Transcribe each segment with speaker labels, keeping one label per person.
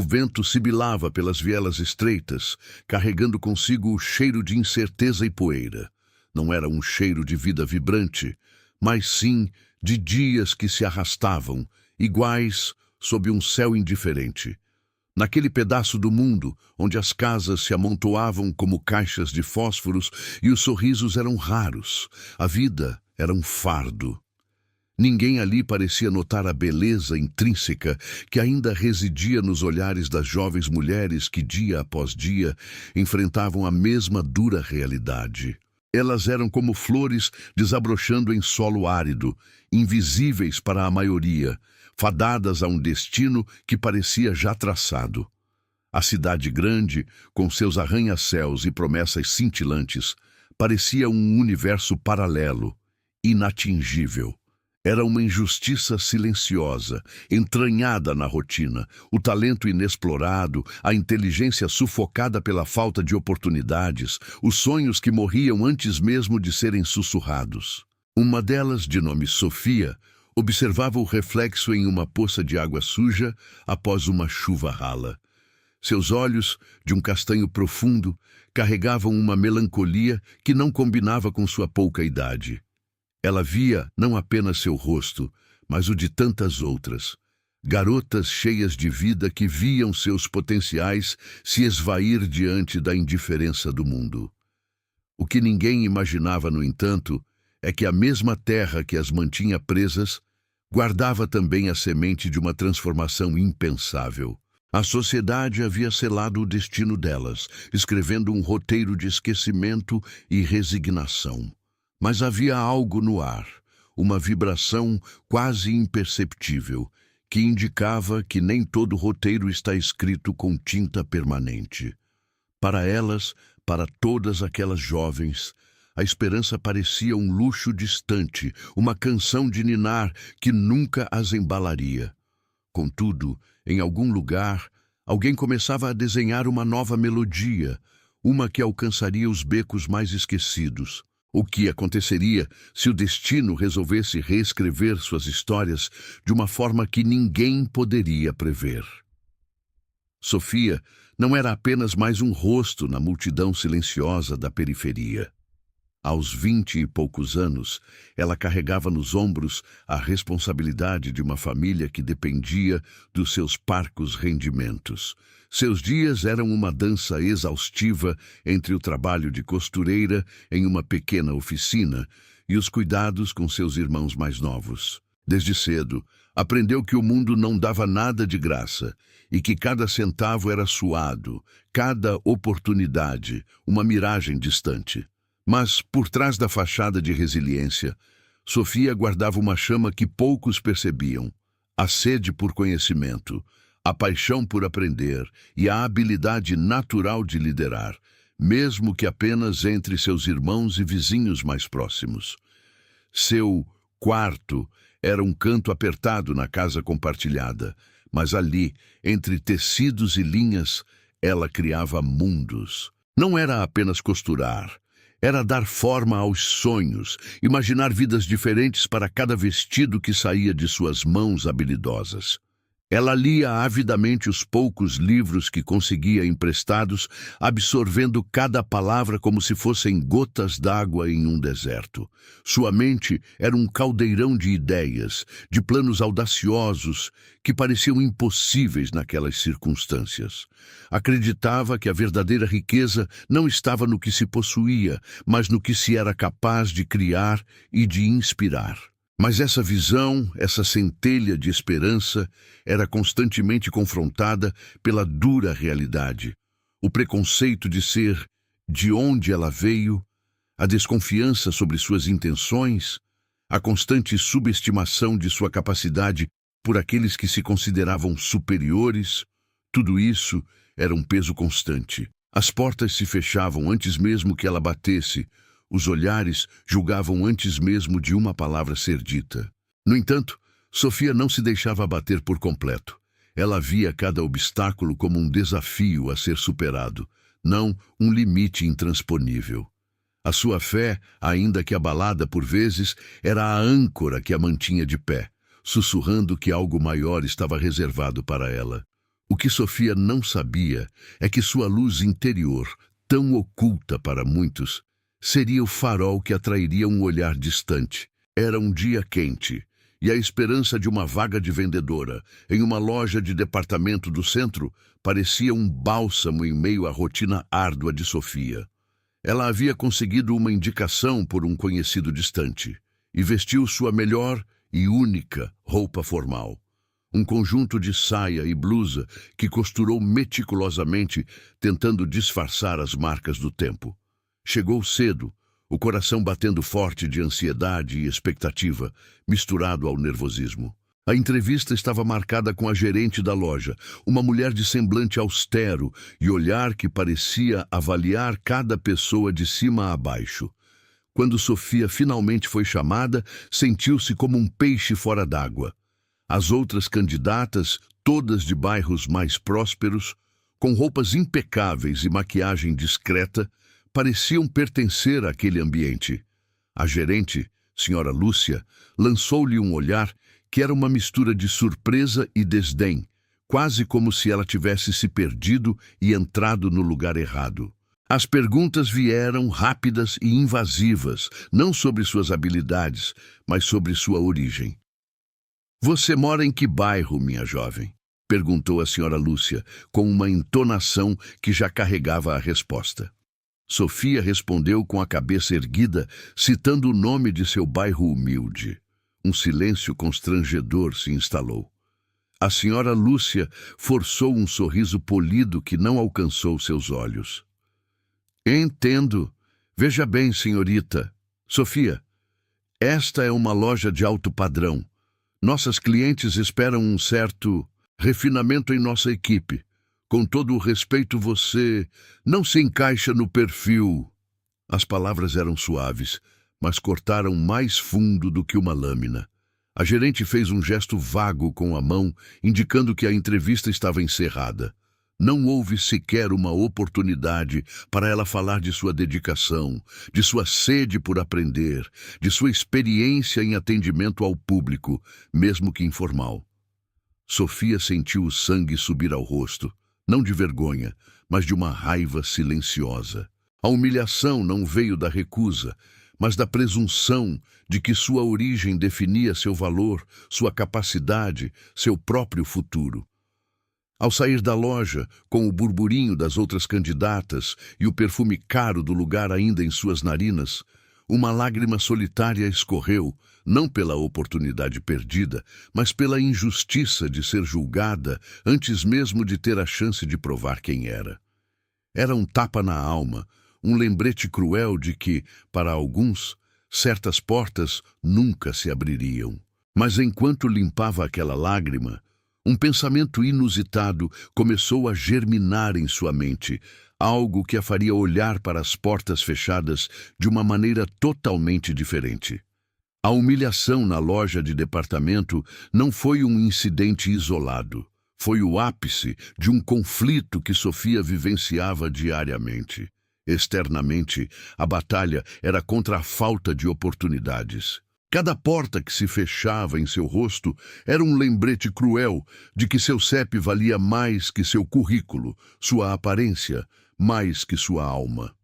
Speaker 1: O vento sibilava pelas vielas estreitas, carregando consigo o cheiro de incerteza e poeira. Não era um cheiro de vida vibrante, mas sim de dias que se arrastavam, iguais, sob um céu indiferente. Naquele pedaço do mundo, onde as casas se amontoavam como caixas de fósforos e os sorrisos eram raros, a vida era um fardo. Ninguém ali parecia notar a beleza intrínseca que ainda residia nos olhares das jovens mulheres que, dia após dia, enfrentavam a mesma dura realidade. Elas eram como flores desabrochando em solo árido, invisíveis para a maioria, fadadas a um destino que parecia já traçado. A cidade grande, com seus arranha-céus e promessas cintilantes, parecia um universo paralelo, inatingível. Era uma injustiça silenciosa, entranhada na rotina, o talento inexplorado, a inteligência sufocada pela falta de oportunidades, os sonhos que morriam antes mesmo de serem sussurrados. Uma delas, de nome Sofia, observava o reflexo em uma poça de água suja após uma chuva rala. Seus olhos, de um castanho profundo, carregavam uma melancolia que não combinava com sua pouca idade. Ela via não apenas seu rosto, mas o de tantas outras. Garotas cheias de vida que viam seus potenciais se esvair diante da indiferença do mundo. O que ninguém imaginava, no entanto, é que a mesma terra que as mantinha presas guardava também a semente de uma transformação impensável. A sociedade havia selado o destino delas, escrevendo um roteiro de esquecimento e resignação. Mas havia algo no ar, uma vibração quase imperceptível, que indicava que nem todo roteiro está escrito com tinta permanente. Para elas, para todas aquelas jovens, a esperança parecia um luxo distante, uma canção de ninar que nunca as embalaria. Contudo, em algum lugar, alguém começava a desenhar uma nova melodia, uma que alcançaria os becos mais esquecidos. O que aconteceria se o destino resolvesse reescrever suas histórias de uma forma que ninguém poderia prever? Sofia não era apenas mais um rosto na multidão silenciosa da periferia. Aos 20 e poucos anos, ela carregava nos ombros a responsabilidade de uma família que dependia dos seus parcos rendimentos. Seus dias eram uma dança exaustiva entre o trabalho de costureira em uma pequena oficina e os cuidados com seus irmãos mais novos. Desde cedo, aprendeu que o mundo não dava nada de graça e que cada centavo era suado, cada oportunidade, uma miragem distante. Mas, por trás da fachada de resiliência, Sofia guardava uma chama que poucos percebiam: a sede por conhecimento, a paixão por aprender e a habilidade natural de liderar, mesmo que apenas entre seus irmãos e vizinhos mais próximos. Seu quarto era um canto apertado na casa compartilhada, mas ali, entre tecidos e linhas, ela criava mundos. Não era apenas costurar. Era dar forma aos sonhos, imaginar vidas diferentes para cada vestido que saía de suas mãos habilidosas. Ela lia avidamente os poucos livros que conseguia emprestados, absorvendo cada palavra como se fossem gotas d'água em um deserto. Sua mente era um caldeirão de ideias, de planos audaciosos que pareciam impossíveis naquelas circunstâncias. Acreditava que a verdadeira riqueza não estava no que se possuía, mas no que se era capaz de criar e de inspirar. Mas essa visão, essa centelha de esperança, era constantemente confrontada pela dura realidade. O preconceito de ser de onde ela veio, a desconfiança sobre suas intenções, a constante subestimação de sua capacidade por aqueles que se consideravam superiores, tudo isso era um peso constante. As portas se fechavam antes mesmo que ela batesse. Os olhares julgavam antes mesmo de uma palavra ser dita. No entanto, Sofia não se deixava abater por completo. Ela via cada obstáculo como um desafio a ser superado, não um limite intransponível. A sua fé, ainda que abalada por vezes, era a âncora que a mantinha de pé, sussurrando que algo maior estava reservado para ela. O que Sofia não sabia é que sua luz interior, tão oculta para muitos, seria o farol que atrairia um olhar distante. Era um dia quente, e a esperança de uma vaga de vendedora em uma loja de departamento do centro parecia um bálsamo em meio à rotina árdua de Sofia. Ela havia conseguido uma indicação por um conhecido distante e vestiu sua melhor e única roupa formal. Um conjunto de saia e blusa que costurou meticulosamente, tentando disfarçar as marcas do tempo. Chegou cedo, o coração batendo forte de ansiedade e expectativa, misturado ao nervosismo. A entrevista estava marcada com a gerente da loja, uma mulher de semblante austero e olhar que parecia avaliar cada pessoa de cima a baixo. Quando Sofia finalmente foi chamada, sentiu-se como um peixe fora d'água. As outras candidatas, todas de bairros mais prósperos, com roupas impecáveis e maquiagem discreta, pareciam pertencer àquele ambiente. A gerente, senhora Lúcia, lançou-lhe um olhar que era uma mistura de surpresa e desdém, quase como se ela tivesse se perdido e entrado no lugar errado. As perguntas vieram rápidas e invasivas, não sobre suas habilidades, mas sobre sua origem. "Você mora em que bairro, minha jovem?" perguntou a senhora Lúcia, com uma entonação que já carregava a resposta. Sofia respondeu com a cabeça erguida, citando o nome de seu bairro humilde. Um silêncio constrangedor se instalou. A senhora Lúcia forçou um sorriso polido que não alcançou seus olhos. "Entendo. Veja bem, senhorita. Sofia, esta é uma loja de alto padrão. Nossas clientes esperam um certo refinamento em nossa equipe. Com todo o respeito, você não se encaixa no perfil." As palavras eram suaves, mas cortaram mais fundo do que uma lâmina. A gerente fez um gesto vago com a mão, indicando que a entrevista estava encerrada. Não houve sequer uma oportunidade para ela falar de sua dedicação, de sua sede por aprender, de sua experiência em atendimento ao público, mesmo que informal. Sofia sentiu o sangue subir ao rosto, não de vergonha, mas de uma raiva silenciosa. A humilhação não veio da recusa, mas da presunção de que sua origem definia seu valor, sua capacidade, seu próprio futuro. Ao sair da loja, com o burburinho das outras candidatas e o perfume caro do lugar ainda em suas narinas, uma lágrima solitária escorreu, não pela oportunidade perdida, mas pela injustiça de ser julgada antes mesmo de ter a chance de provar quem era. Era um tapa na alma, um lembrete cruel de que, para alguns, certas portas nunca se abririam. Mas enquanto limpava aquela lágrima, um pensamento inusitado começou a germinar em sua mente, algo que a faria olhar para as portas fechadas de uma maneira totalmente diferente. A humilhação na loja de departamento não foi um incidente isolado. Foi o ápice de um conflito que Sofia vivenciava diariamente. Externamente, a batalha era contra a falta de oportunidades. Cada porta que se fechava em seu rosto era um lembrete cruel de que seu CEP valia mais que seu currículo, sua aparência, mais que sua alma.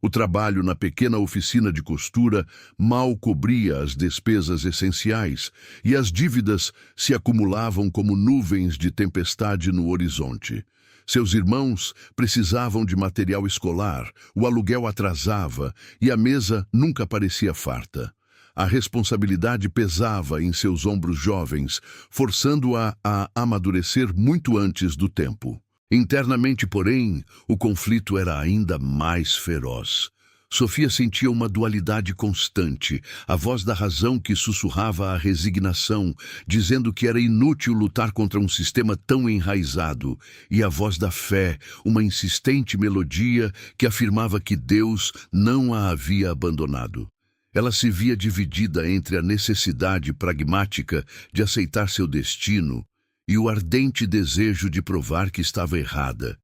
Speaker 1: O trabalho na pequena oficina de costura mal cobria as despesas essenciais e as dívidas se acumulavam como nuvens de tempestade no horizonte. Seus irmãos precisavam de material escolar, o aluguel atrasava e a mesa nunca parecia farta. A responsabilidade pesava em seus ombros jovens, forçando-a a amadurecer muito antes do tempo. Internamente, porém, o conflito era ainda mais feroz. Sofia sentia uma dualidade constante, a voz da razão que sussurrava a resignação, dizendo que era inútil lutar contra um sistema tão enraizado, e a voz da fé, uma insistente melodia que afirmava que Deus não a havia abandonado. Ela se via dividida entre a necessidade pragmática de aceitar seu destino e o ardente desejo de provar que estava errada,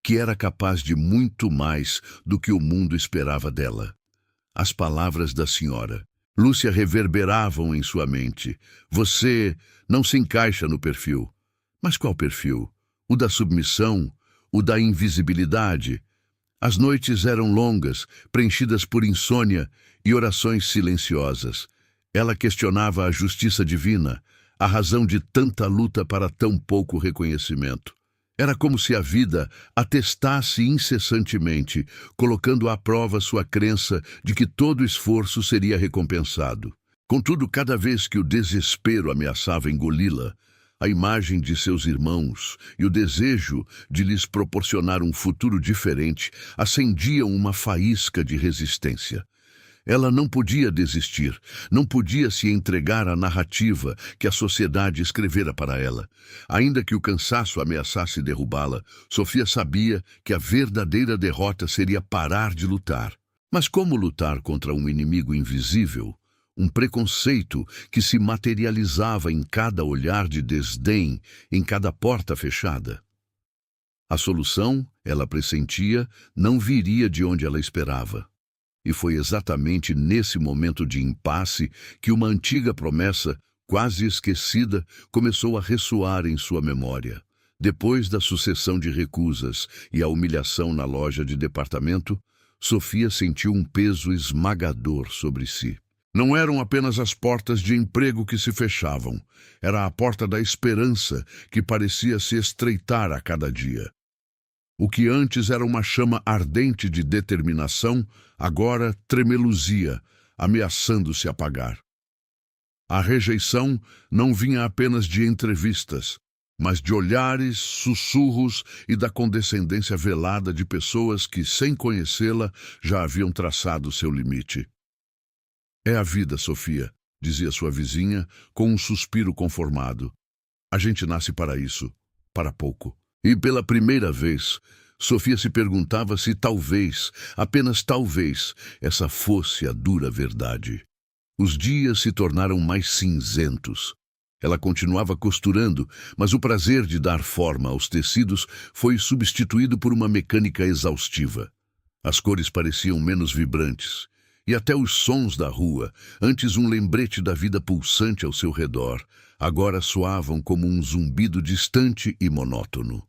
Speaker 1: que era capaz de muito mais do que o mundo esperava dela. As palavras da senhora Lúcia reverberavam em sua mente. "Você não se encaixa no perfil." Mas qual perfil? o da submissão, o da invisibilidade. As noites eram longas, preenchidas por insônia e orações silenciosas. Ela questionava a justiça divina, a razão de tanta luta para tão pouco reconhecimento. Era como se a vida a testasse incessantemente, colocando à prova sua crença de que todo esforço seria recompensado. Contudo, cada vez que o desespero ameaçava engoli-la, a imagem de seus irmãos e o desejo de lhes proporcionar um futuro diferente acendiam uma faísca de resistência. Ela não podia desistir, não podia se entregar à narrativa que a sociedade escrevera para ela. Ainda que o cansaço ameaçasse derrubá-la, Sofia sabia que a verdadeira derrota seria parar de lutar. Mas como lutar contra um inimigo invisível? Um preconceito que se materializava em cada olhar de desdém, em cada porta fechada. A solução, ela pressentia, não viria de onde ela esperava. E foi exatamente nesse momento de impasse que uma antiga promessa, quase esquecida, começou a ressoar em sua memória. Depois da sucessão de recusas e a humilhação na loja de departamento, Sofia sentiu um peso esmagador sobre si. Não eram apenas as portas de emprego que se fechavam, era a porta da esperança que parecia se estreitar a cada dia. O que antes era uma chama ardente de determinação, agora tremeluzia, ameaçando se apagar. A rejeição não vinha apenas de entrevistas, mas de olhares, sussurros e da condescendência velada de pessoas que, sem conhecê-la, já haviam traçado seu limite. É a vida, Sofia, dizia sua vizinha, com um suspiro conformado. A gente nasce para isso, para pouco. E pela primeira vez, Sofia se perguntava se talvez, apenas talvez, essa fosse a dura verdade. Os dias se tornaram mais cinzentos. Ela continuava costurando, mas o prazer de dar forma aos tecidos foi substituído por uma mecânica exaustiva. As cores pareciam menos vibrantes. E até os sons da rua, antes um lembrete da vida pulsante ao seu redor, agora soavam como um zumbido distante e monótono.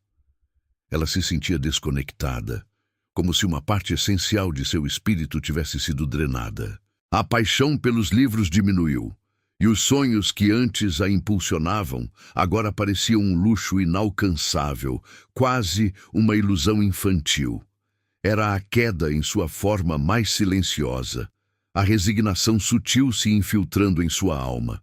Speaker 1: Ela se sentia desconectada, como se uma parte essencial de seu espírito tivesse sido drenada. A paixão pelos livros diminuiu, e os sonhos que antes a impulsionavam agora pareciam um luxo inalcançável, quase uma ilusão infantil. Era a queda em sua forma mais silenciosa, a resignação sutil se infiltrando em sua alma.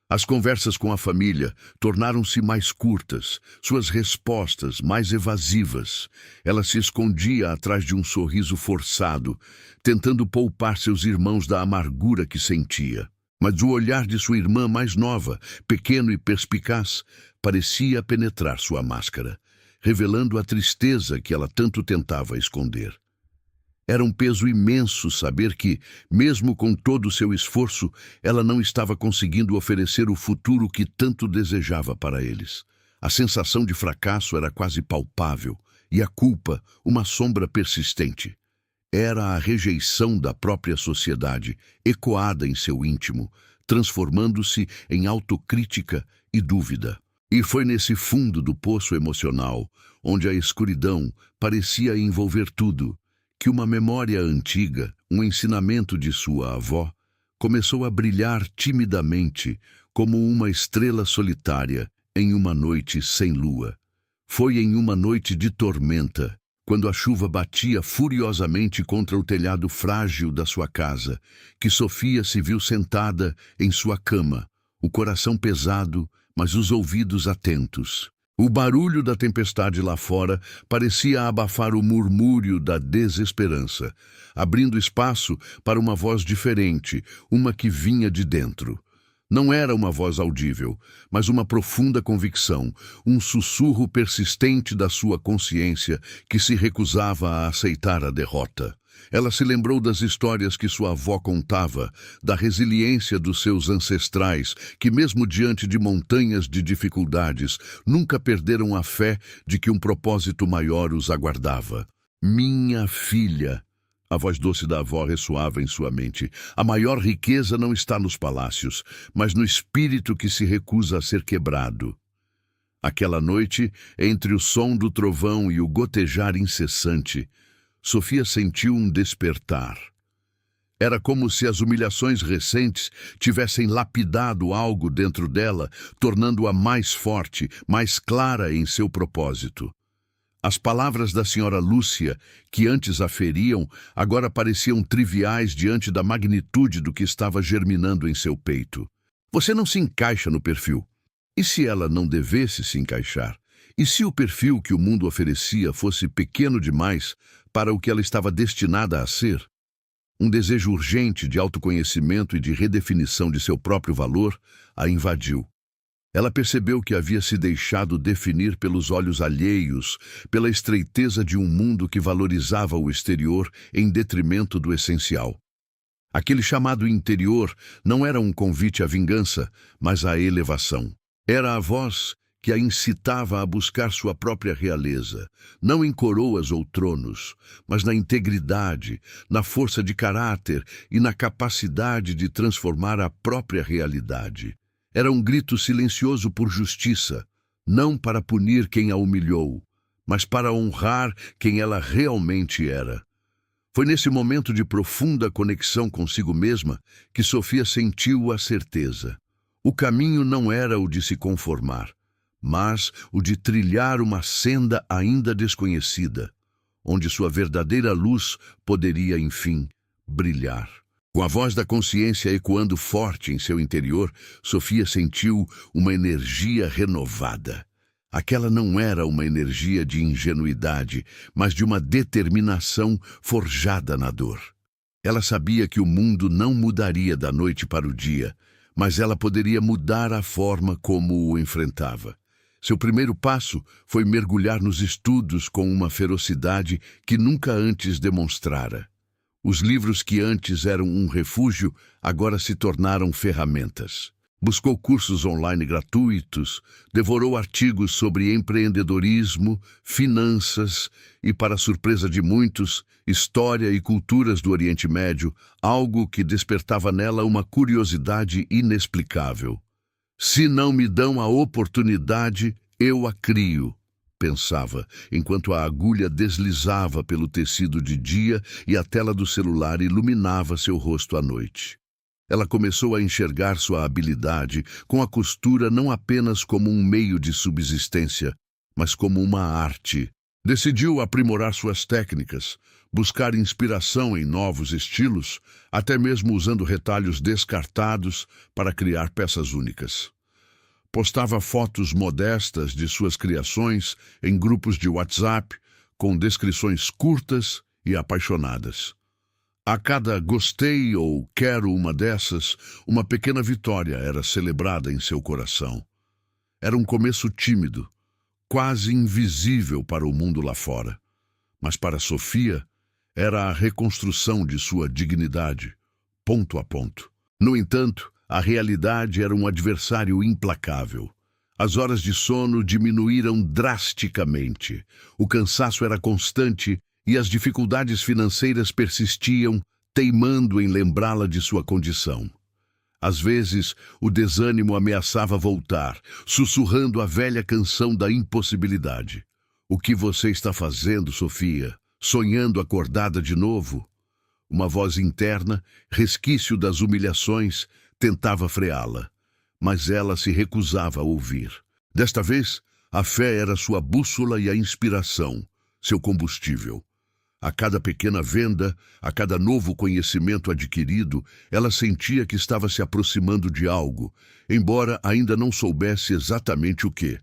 Speaker 1: As conversas com a família tornaram-se mais curtas, suas respostas mais evasivas. Ela se escondia atrás de um sorriso forçado, tentando poupar seus irmãos da amargura que sentia. Mas o olhar de sua irmã mais nova, pequeno e perspicaz, parecia penetrar sua máscara, revelando a tristeza que ela tanto tentava esconder. Era um peso imenso saber que, mesmo com todo o seu esforço, ela não estava conseguindo oferecer o futuro que tanto desejava para eles. A sensação de fracasso era quase palpável, e a culpa, uma sombra persistente. Era a rejeição da própria sociedade, ecoada em seu íntimo, transformando-se em autocrítica e dúvida. E foi nesse fundo do poço emocional, onde a escuridão parecia envolver tudo, que uma memória antiga, um ensinamento de sua avó, começou a brilhar timidamente como uma estrela solitária em uma noite sem lua. Foi em uma noite de tormenta, quando a chuva batia furiosamente contra o telhado frágil da sua casa, que Sofia se viu sentada em sua cama, o coração pesado, mas os ouvidos atentos. O barulho da tempestade lá fora parecia abafar o murmúrio da desesperança, abrindo espaço para uma voz diferente, uma que vinha de dentro. Não era uma voz audível, mas uma profunda convicção, um sussurro persistente da sua consciência que se recusava a aceitar a derrota. Ela se lembrou das histórias que sua avó contava, da resiliência dos seus ancestrais, que mesmo diante de montanhas de dificuldades, nunca perderam a fé de que um propósito maior os aguardava. Minha filha, a voz doce da avó ressoava em sua mente. A maior riqueza não está nos palácios, mas no espírito que se recusa a ser quebrado. Aquela noite, entre o som do trovão e o gotejar incessante, Sofia sentiu um despertar. Era como se as humilhações recentes tivessem lapidado algo dentro dela, tornando-a mais forte, mais clara em seu propósito. As palavras da senhora Lúcia, que antes a feriam, agora pareciam triviais diante da magnitude do que estava germinando em seu peito. Você não se encaixa no perfil. E se ela não devesse se encaixar? E se o perfil que o mundo oferecia fosse pequeno demais para o que ela estava destinada a ser? Um desejo urgente de autoconhecimento e de redefinição de seu próprio valor a invadiu. Ela percebeu que havia se deixado definir pelos olhos alheios, pela estreiteza de um mundo que valorizava o exterior em detrimento do essencial. Aquele chamado interior não era um convite à vingança, mas à elevação. Era a voz que a incitava a buscar sua própria realeza, não em coroas ou tronos, mas na integridade, na força de caráter e na capacidade de transformar a própria realidade. Era um grito silencioso por justiça, não para punir quem a humilhou, mas para honrar quem ela realmente era. Foi nesse momento de profunda conexão consigo mesma que Sofia sentiu a certeza. O caminho não era o de se conformar, mas o de trilhar uma senda ainda desconhecida, onde sua verdadeira luz poderia, enfim, brilhar. Com a voz da consciência ecoando forte em seu interior, Sofia sentiu uma energia renovada. Aquela não era uma energia de ingenuidade, mas de uma determinação forjada na dor. Ela sabia que o mundo não mudaria da noite para o dia, mas ela poderia mudar a forma como o enfrentava. Seu primeiro passo foi mergulhar nos estudos com uma ferocidade que nunca antes demonstrara. Os livros que antes eram um refúgio, agora se tornaram ferramentas. Buscou cursos online gratuitos, devorou artigos sobre empreendedorismo, finanças e, para surpresa de muitos, história e culturas do Oriente Médio, algo que despertava nela uma curiosidade inexplicável. Se não me dão a oportunidade, eu a crio, pensava, enquanto a agulha deslizava pelo tecido de dia e a tela do celular iluminava seu rosto à noite. Ela começou a enxergar sua habilidade com a costura não apenas como um meio de subsistência, mas como uma arte. Decidiu aprimorar suas técnicas, buscar inspiração em novos estilos, até mesmo usando retalhos descartados para criar peças únicas. Postava fotos modestas de suas criações em grupos de WhatsApp, com descrições curtas e apaixonadas. A cada gostei ou quero uma dessas, uma pequena vitória era celebrada em seu coração. Era um começo tímido, quase invisível para o mundo lá fora. Mas para Sofia, era a reconstrução de sua dignidade, ponto a ponto. No entanto, a realidade era um adversário implacável. As horas de sono diminuíram drasticamente, o cansaço era constante e as dificuldades financeiras persistiam, teimando em lembrá-la de sua condição. Às vezes, o desânimo ameaçava voltar, sussurrando a velha canção da impossibilidade. O que você está fazendo, Sofia? Sonhando acordada de novo? Uma voz interna, resquício das humilhações, tentava freá-la, mas ela se recusava a ouvir. Desta vez, a fé era sua bússola e a inspiração, seu combustível. A cada pequena venda, a cada novo conhecimento adquirido, ela sentia que estava se aproximando de algo, embora ainda não soubesse exatamente o que.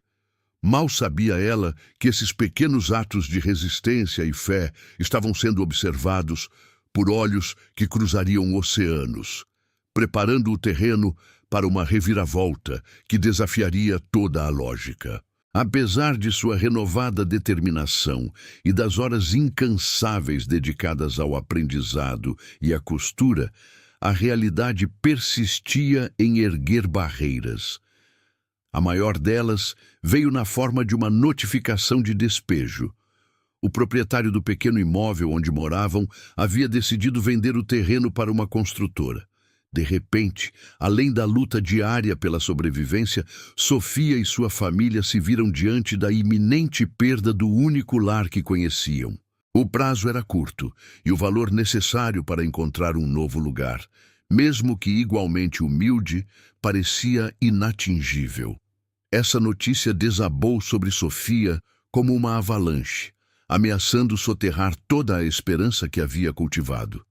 Speaker 1: Mal sabia ela que esses pequenos atos de resistência e fé estavam sendo observados por olhos que cruzariam oceanos, preparando o terreno para uma reviravolta que desafiaria toda a lógica. Apesar de sua renovada determinação e das horas incansáveis dedicadas ao aprendizado e à costura, a realidade persistia em erguer barreiras. A maior delas veio na forma de uma notificação de despejo. O proprietário do pequeno imóvel onde moravam havia decidido vender o terreno para uma construtora. De repente, além da luta diária pela sobrevivência, Sofia e sua família se viram diante da iminente perda do único lar que conheciam. O prazo era curto e o valor necessário para encontrar um novo lugar, mesmo que igualmente humilde, parecia inatingível. Essa notícia desabou sobre Sofia como uma avalanche, ameaçando soterrar toda a esperança que havia cultivado.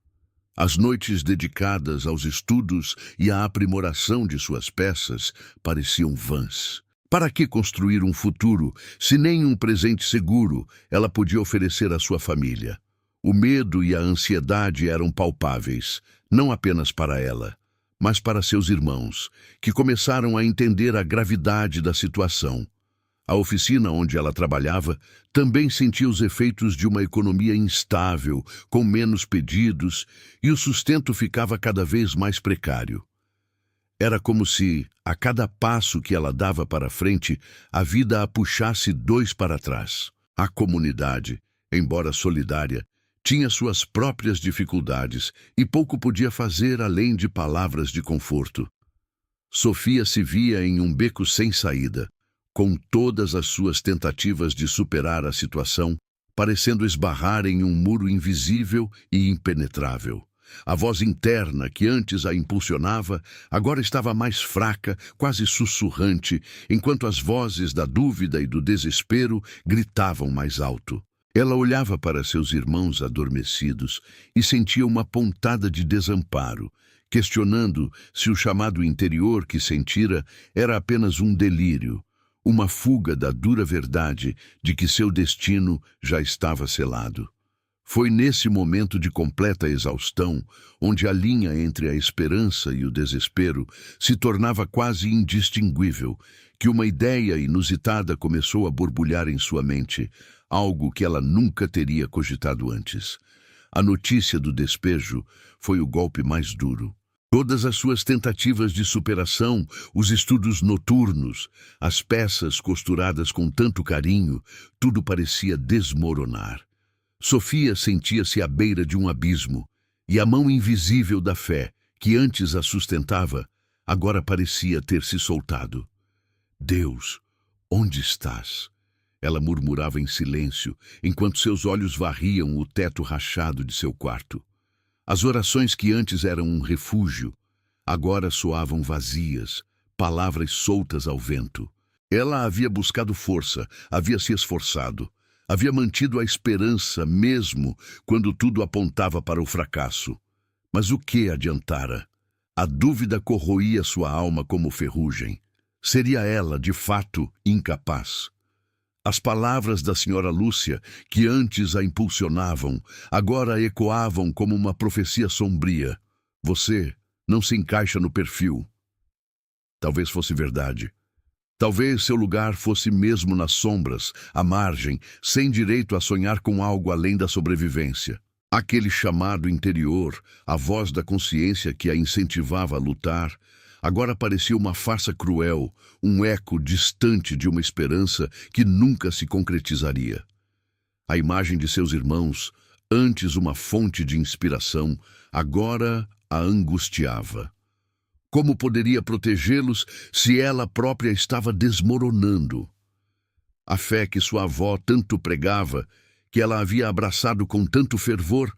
Speaker 1: As noites dedicadas aos estudos e à aprimoração de suas peças pareciam vãs. Para que construir um futuro, se nem um presente seguro ela podia oferecer à sua família? O medo e a ansiedade eram palpáveis, não apenas para ela, mas para seus irmãos, que começaram a entender a gravidade da situação. A oficina onde ela trabalhava também sentia os efeitos de uma economia instável, com menos pedidos, e o sustento ficava cada vez mais precário. Era como se, a cada passo que ela dava para frente, a vida a puxasse 2 para trás. A comunidade, embora solidária, tinha suas próprias dificuldades e pouco podia fazer além de palavras de conforto. Sofia se via em um beco sem saída, com todas as suas tentativas de superar a situação, parecendo esbarrar em um muro invisível e impenetrável. A voz interna, que antes a impulsionava, agora estava mais fraca, quase sussurrante, enquanto as vozes da dúvida e do desespero gritavam mais alto. Ela olhava para seus irmãos adormecidos e sentia uma pontada de desamparo, questionando se o chamado interior que sentira era apenas um delírio, uma fuga da dura verdade de que seu destino já estava selado. Foi nesse momento de completa exaustão, onde a linha entre a esperança e o desespero se tornava quase indistinguível, que uma ideia inusitada começou a borbulhar em sua mente, algo que ela nunca teria cogitado antes. A notícia do despejo foi o golpe mais duro. Todas as suas tentativas de superação, os estudos noturnos, as peças costuradas com tanto carinho, tudo parecia desmoronar. Sofia sentia-se à beira de um abismo, e a mão invisível da fé, que antes a sustentava, agora parecia ter se soltado. Deus, onde estás? Ela murmurava em silêncio, enquanto seus olhos varriam o teto rachado de seu quarto. As orações que antes eram um refúgio, agora soavam vazias, palavras soltas ao vento. Ela havia buscado força, havia se esforçado, havia mantido a esperança mesmo quando tudo apontava para o fracasso. Mas o que adiantara? A dúvida corroía sua alma como ferrugem. Seria ela, de fato, incapaz? As palavras da senhora Lúcia, que antes a impulsionavam, agora ecoavam como uma profecia sombria. Você não se encaixa no perfil. Talvez fosse verdade. Talvez seu lugar fosse mesmo nas sombras, à margem, sem direito a sonhar com algo além da sobrevivência. Aquele chamado interior, a voz da consciência que a incentivava a lutar, agora parecia uma farsa cruel, um eco distante de uma esperança que nunca se concretizaria. A imagem de seus irmãos, antes uma fonte de inspiração, agora a angustiava. Como poderia protegê-los se ela própria estava desmoronando? A fé que sua avó tanto pregava, que ela havia abraçado com tanto fervor,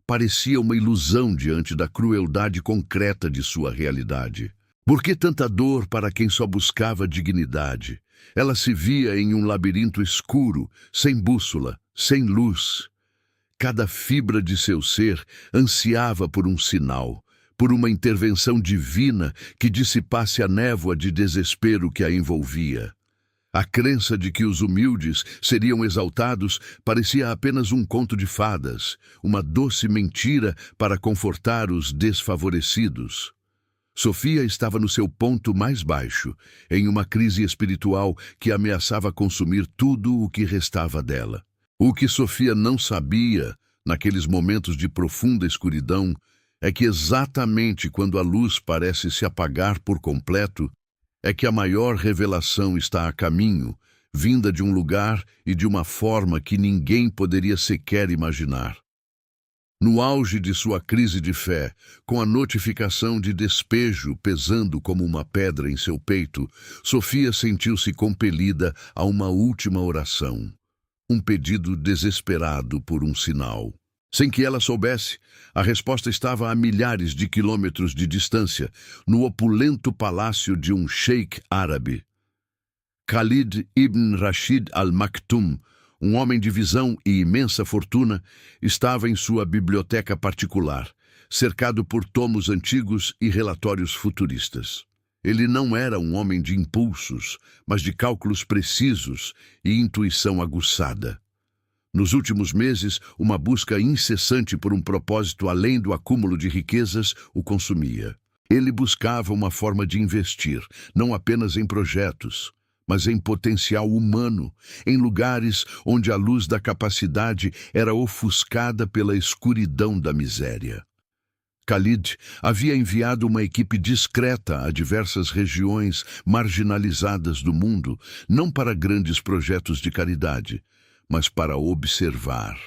Speaker 1: parecia uma ilusão diante da crueldade concreta de sua realidade. Por que tanta dor para quem só buscava dignidade? Ela se via em um labirinto escuro, sem bússola, sem luz. Cada fibra de seu ser ansiava por um sinal, por uma intervenção divina que dissipasse a névoa de desespero que a envolvia. A crença de que os humildes seriam exaltados parecia apenas um conto de fadas, uma doce mentira para confortar os desfavorecidos. Sofia estava no seu ponto mais baixo, em uma crise espiritual que ameaçava consumir tudo o que restava dela. O que Sofia não sabia, naqueles momentos de profunda escuridão, é que exatamente quando a luz parece se apagar por completo, é que a maior revelação está a caminho, vinda de um lugar e de uma forma que ninguém poderia sequer imaginar. No auge de sua crise de fé, com a notificação de despejo pesando como uma pedra em seu peito, Sofia sentiu-se compelida a uma última oração, um pedido desesperado por um sinal. Sem que ela soubesse, a resposta estava a milhares de quilômetros de distância, no opulento palácio de um sheik árabe. Khalid ibn Rashid al-Maktoum, um homem de visão e imensa fortuna, estava em sua biblioteca particular, cercado por tomos antigos e relatórios futuristas. Ele não era um homem de impulsos, mas de cálculos precisos e intuição aguçada. Nos últimos meses, uma busca incessante por um propósito além do acúmulo de riquezas o consumia. Ele buscava uma forma de investir, não apenas em projetos, mas em potencial humano, em lugares onde a luz da capacidade era ofuscada pela escuridão da miséria. Khalid havia enviado uma equipe discreta a diversas regiões marginalizadas do mundo, não para grandes projetos de caridade, mas para observar.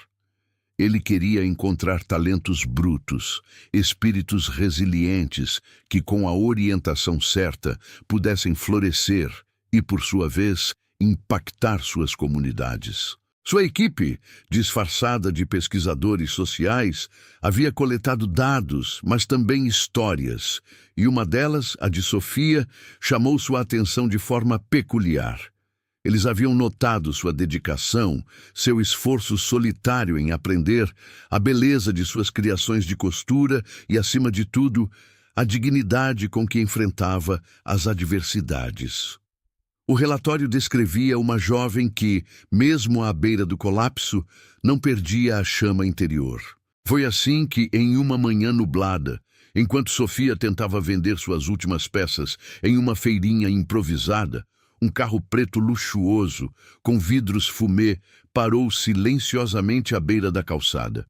Speaker 1: Ele queria encontrar talentos brutos, espíritos resilientes que, com a orientação certa, pudessem florescer e, por sua vez, impactar suas comunidades. Sua equipe, disfarçada de pesquisadores sociais, havia coletado dados, mas também histórias, e uma delas, a de Sofia, chamou sua atenção de forma peculiar. Eles haviam notado sua dedicação, seu esforço solitário em aprender, a beleza de suas criações de costura e, acima de tudo, a dignidade com que enfrentava as adversidades. O relatório descrevia uma jovem que, mesmo à beira do colapso, não perdia a chama interior. Foi assim que, em uma manhã nublada, enquanto Sofia tentava vender suas últimas peças em uma feirinha improvisada, um carro preto luxuoso, com vidros fumê, parou silenciosamente à beira da calçada.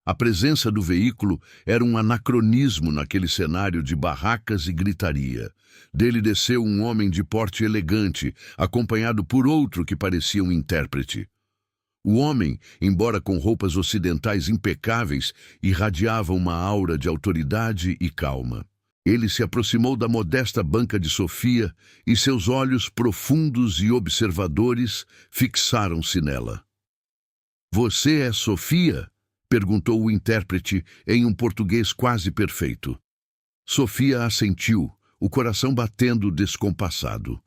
Speaker 1: A presença do veículo era um anacronismo naquele cenário de barracas e gritaria. Dele desceu um homem de porte elegante, acompanhado por outro que parecia um intérprete. O homem, embora com roupas ocidentais impecáveis, irradiava uma aura de autoridade e calma. Ele se aproximou da modesta banca de Sofia e seus olhos profundos e observadores fixaram-se nela. "Você é Sofia?" perguntou o intérprete em um português quase perfeito. Sofia assentiu, o coração batendo descompassado.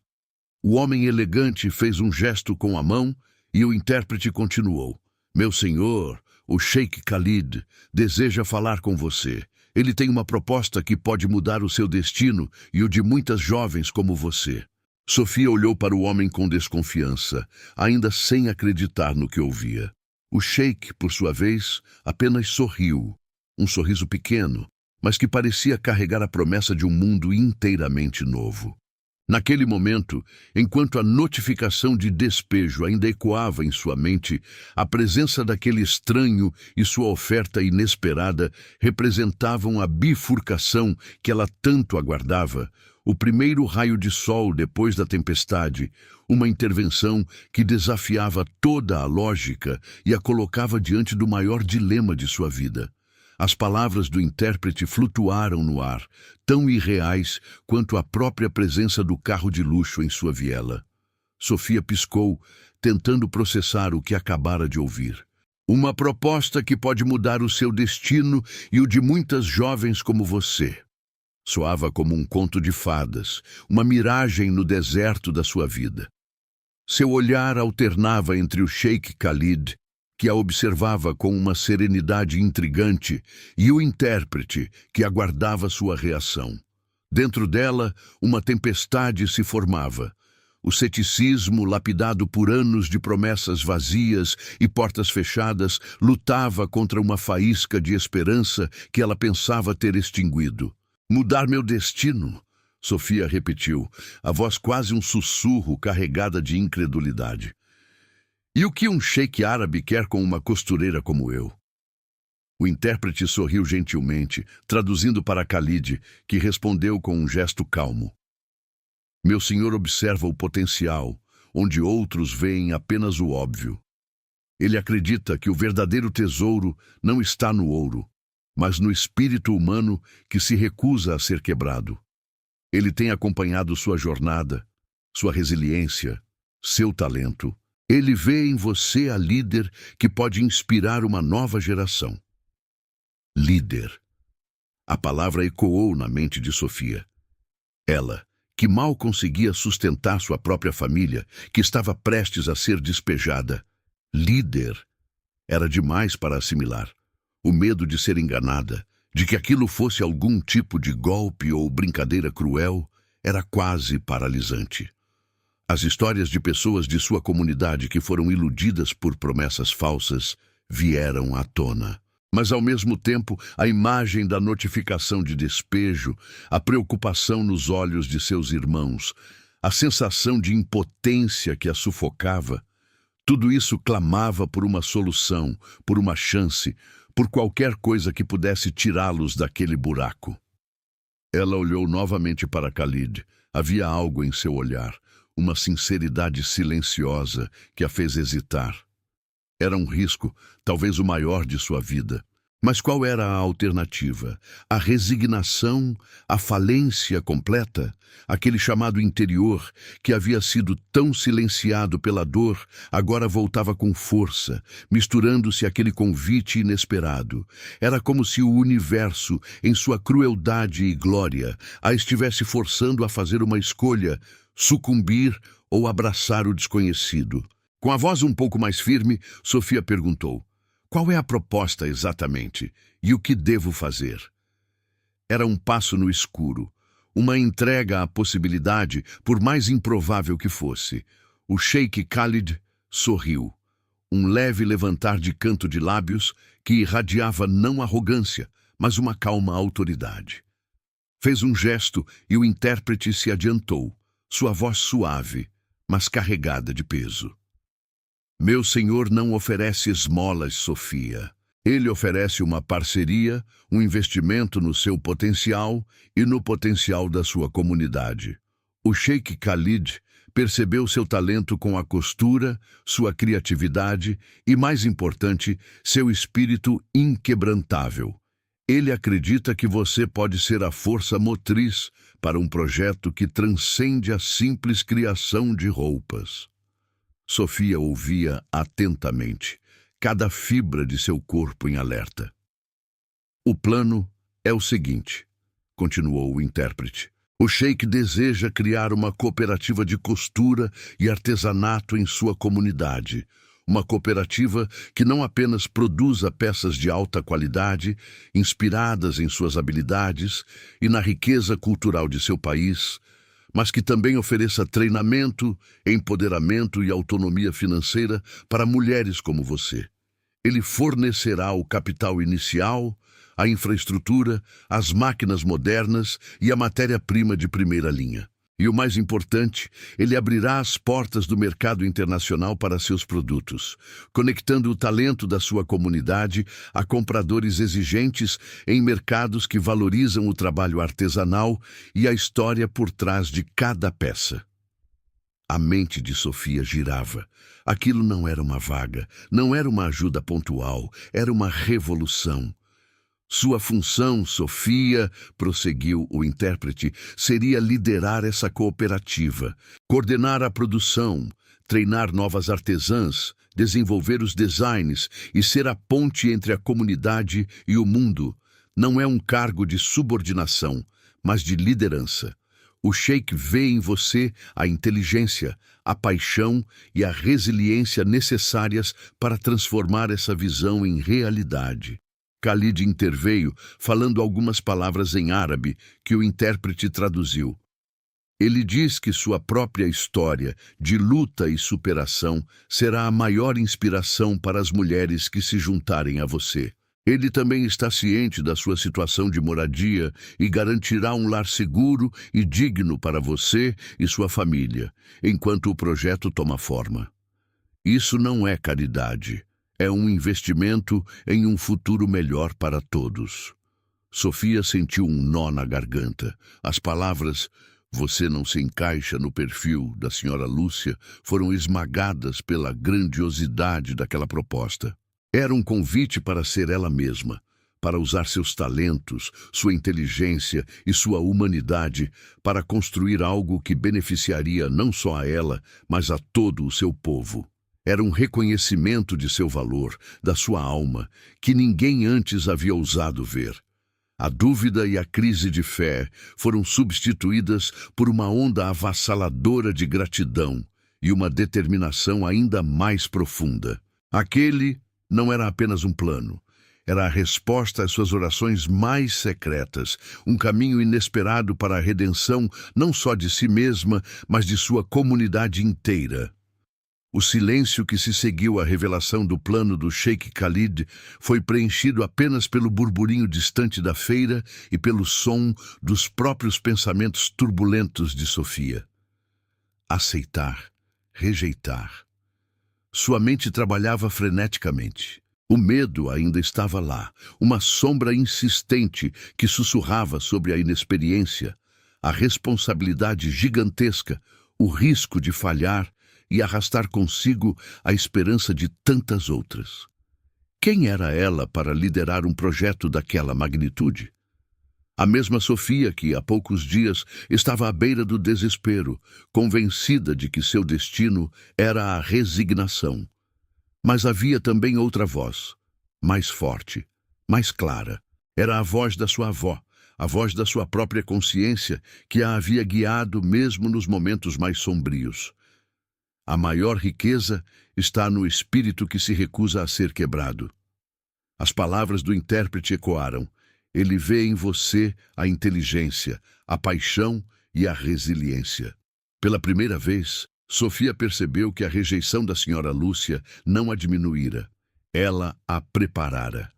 Speaker 1: O homem elegante fez um gesto com a mão e o intérprete continuou. "Meu senhor, o Sheik Khalid, deseja falar com você. Ele tem uma proposta que pode mudar o seu destino e o de muitas jovens como você." Sofia olhou para o homem com desconfiança, ainda sem acreditar no que ouvia. O sheik, por sua vez, apenas sorriu, um sorriso pequeno, mas que parecia carregar a promessa de um mundo inteiramente novo. Naquele momento, enquanto a notificação de despejo ainda ecoava em sua mente, a presença daquele estranho e sua oferta inesperada representavam a bifurcação que ela tanto aguardava, o primeiro raio de sol depois da tempestade, uma intervenção que desafiava toda a lógica e a colocava diante do maior dilema de sua vida. As palavras do intérprete flutuaram no ar, tão irreais quanto a própria presença do carro de luxo em sua viela. Sofia piscou, tentando processar o que acabara de ouvir. "Uma proposta que pode mudar o seu destino e o de muitas jovens como você." Soava como um conto de fadas, uma miragem no deserto da sua vida. Seu olhar alternava entre o Sheik Khalid, que a observava com uma serenidade intrigante, e o intérprete, que aguardava sua reação. Dentro dela, uma tempestade se formava. O ceticismo, lapidado por anos de promessas vazias e portas fechadas, lutava contra uma faísca de esperança que ela pensava ter extinguido. "Mudar meu destino?" Sofia repetiu, a voz quase um sussurro carregada de incredulidade. "E o que um sheik árabe quer com uma costureira como eu?" O intérprete sorriu gentilmente, traduzindo para Khalid, que respondeu com um gesto calmo. "Meu senhor observa o potencial, onde outros veem apenas o óbvio." Ele acredita que o verdadeiro tesouro não está no ouro, mas no espírito humano que se recusa a ser quebrado. Ele tem acompanhado sua jornada, sua resiliência, seu talento. Ele vê em você a líder que pode inspirar uma nova geração. Líder. A palavra ecoou na mente de Sofia. Ela, que mal conseguia sustentar sua própria família, que estava prestes a ser despejada. Líder. Era demais para assimilar. O medo de ser enganada, de que aquilo fosse algum tipo de golpe ou brincadeira cruel, era quase paralisante. As histórias de pessoas de sua comunidade que foram iludidas por promessas falsas vieram à tona. Mas, ao mesmo tempo, a imagem da notificação de despejo, a preocupação nos olhos de seus irmãos, a sensação de impotência que a sufocava, tudo isso clamava por uma solução, por uma chance, por qualquer coisa que pudesse tirá-los daquele buraco. Ela olhou novamente para Khalid. Havia algo em seu olhar, uma sinceridade silenciosa que a fez hesitar. Era um risco, talvez o maior de sua vida. Mas qual era a alternativa? A resignação, a falência completa? Aquele chamado interior, que havia sido tão silenciado pela dor, agora voltava com força, misturando-se àquele convite inesperado. Era como se o universo, em sua crueldade e glória, a estivesse forçando a fazer uma escolha, sucumbir ou abraçar o desconhecido. Com a voz um pouco mais firme, Sofia perguntou: qual é a proposta exatamente? E o que devo fazer? Era um passo no escuro, uma entrega à possibilidade, por mais improvável que fosse. O Sheik Khalid sorriu, um leve levantar de canto de lábios que irradiava não arrogância, mas uma calma autoridade. Fez um gesto e o intérprete se adiantou, sua voz suave, mas carregada de peso. Meu senhor não oferece esmolas, Sofia. Ele oferece uma parceria, um investimento no seu potencial e no potencial da sua comunidade. O Sheik Khalid percebeu seu talento com a costura, sua criatividade e, mais importante, seu espírito inquebrantável. Ele acredita que você pode ser a força motriz para um projeto que transcende a simples criação de roupas. Sofia ouvia atentamente, cada fibra de seu corpo em alerta. O plano é o seguinte, continuou o intérprete. O Sheik deseja criar uma cooperativa de costura e artesanato em sua comunidade. Uma cooperativa que não apenas produza peças de alta qualidade, inspiradas em suas habilidades e na riqueza cultural de seu país, mas que também ofereça treinamento, empoderamento e autonomia financeira para mulheres como você. Ele fornecerá o capital inicial, a infraestrutura, as máquinas modernas e a matéria-prima de primeira linha. E o mais importante, ele abrirá as portas do mercado internacional para seus produtos, conectando o talento da sua comunidade a compradores exigentes em mercados que valorizam o trabalho artesanal e a história por trás de cada peça. A mente de Sofia girava. Aquilo não era uma vaga, não era uma ajuda pontual, era uma revolução. Sua função, Sofia, prosseguiu o intérprete, seria liderar essa cooperativa, coordenar a produção, treinar novas artesãs, desenvolver os designs e ser a ponte entre a comunidade e o mundo. Não é um cargo de subordinação, mas de liderança. O Sheik vê em você a inteligência, a paixão e a resiliência necessárias para transformar essa visão em realidade. Khalid interveio, falando algumas palavras em árabe, que o intérprete traduziu. Ele diz que sua própria história de luta e superação será a maior inspiração para as mulheres que se juntarem a você. Ele também está ciente da sua situação de moradia e garantirá um lar seguro e digno para você e sua família, enquanto o projeto toma forma. Isso não é caridade. É um investimento em um futuro melhor para todos. Sofia sentiu um nó na garganta. As palavras Você não se encaixa no perfil da senhora Lúcia, foram esmagadas pela grandiosidade daquela proposta. Era um convite para ser ela mesma, para usar seus talentos, sua inteligência e sua humanidade para construir algo que beneficiaria não só a ela, mas a todo o seu povo. Era um reconhecimento de seu valor, da sua alma, que ninguém antes havia ousado ver. A dúvida e a crise de fé foram substituídas por uma onda avassaladora de gratidão e uma determinação ainda mais profunda. Aquele não era apenas um plano, era a resposta às suas orações mais secretas, um caminho inesperado para a redenção não só de si mesma, mas de sua comunidade inteira. O silêncio que se seguiu à revelação do plano do Sheikh Khalid foi preenchido apenas pelo burburinho distante da feira e pelo som dos próprios pensamentos turbulentos de Sofia. Aceitar, rejeitar. Sua mente trabalhava freneticamente. O medo ainda estava lá, uma sombra insistente que sussurrava sobre a inexperiência, a responsabilidade gigantesca, o risco de falhar e arrastar consigo a esperança de tantas outras. Quem era ela para liderar um projeto daquela magnitude? A mesma Sofia que, há poucos dias, estava à beira do desespero, convencida de que seu destino era a resignação. Mas havia também outra voz, mais forte, mais clara. Era a voz da sua avó, a voz da sua própria consciência, que a havia guiado mesmo nos momentos mais sombrios. A maior riqueza está no espírito que se recusa a ser quebrado. As palavras do intérprete ecoaram. Ele vê em você a inteligência, a paixão e a resiliência. Pela primeira vez, Sofia percebeu que a rejeição da senhora Lúcia não a diminuíra. Ela a preparara.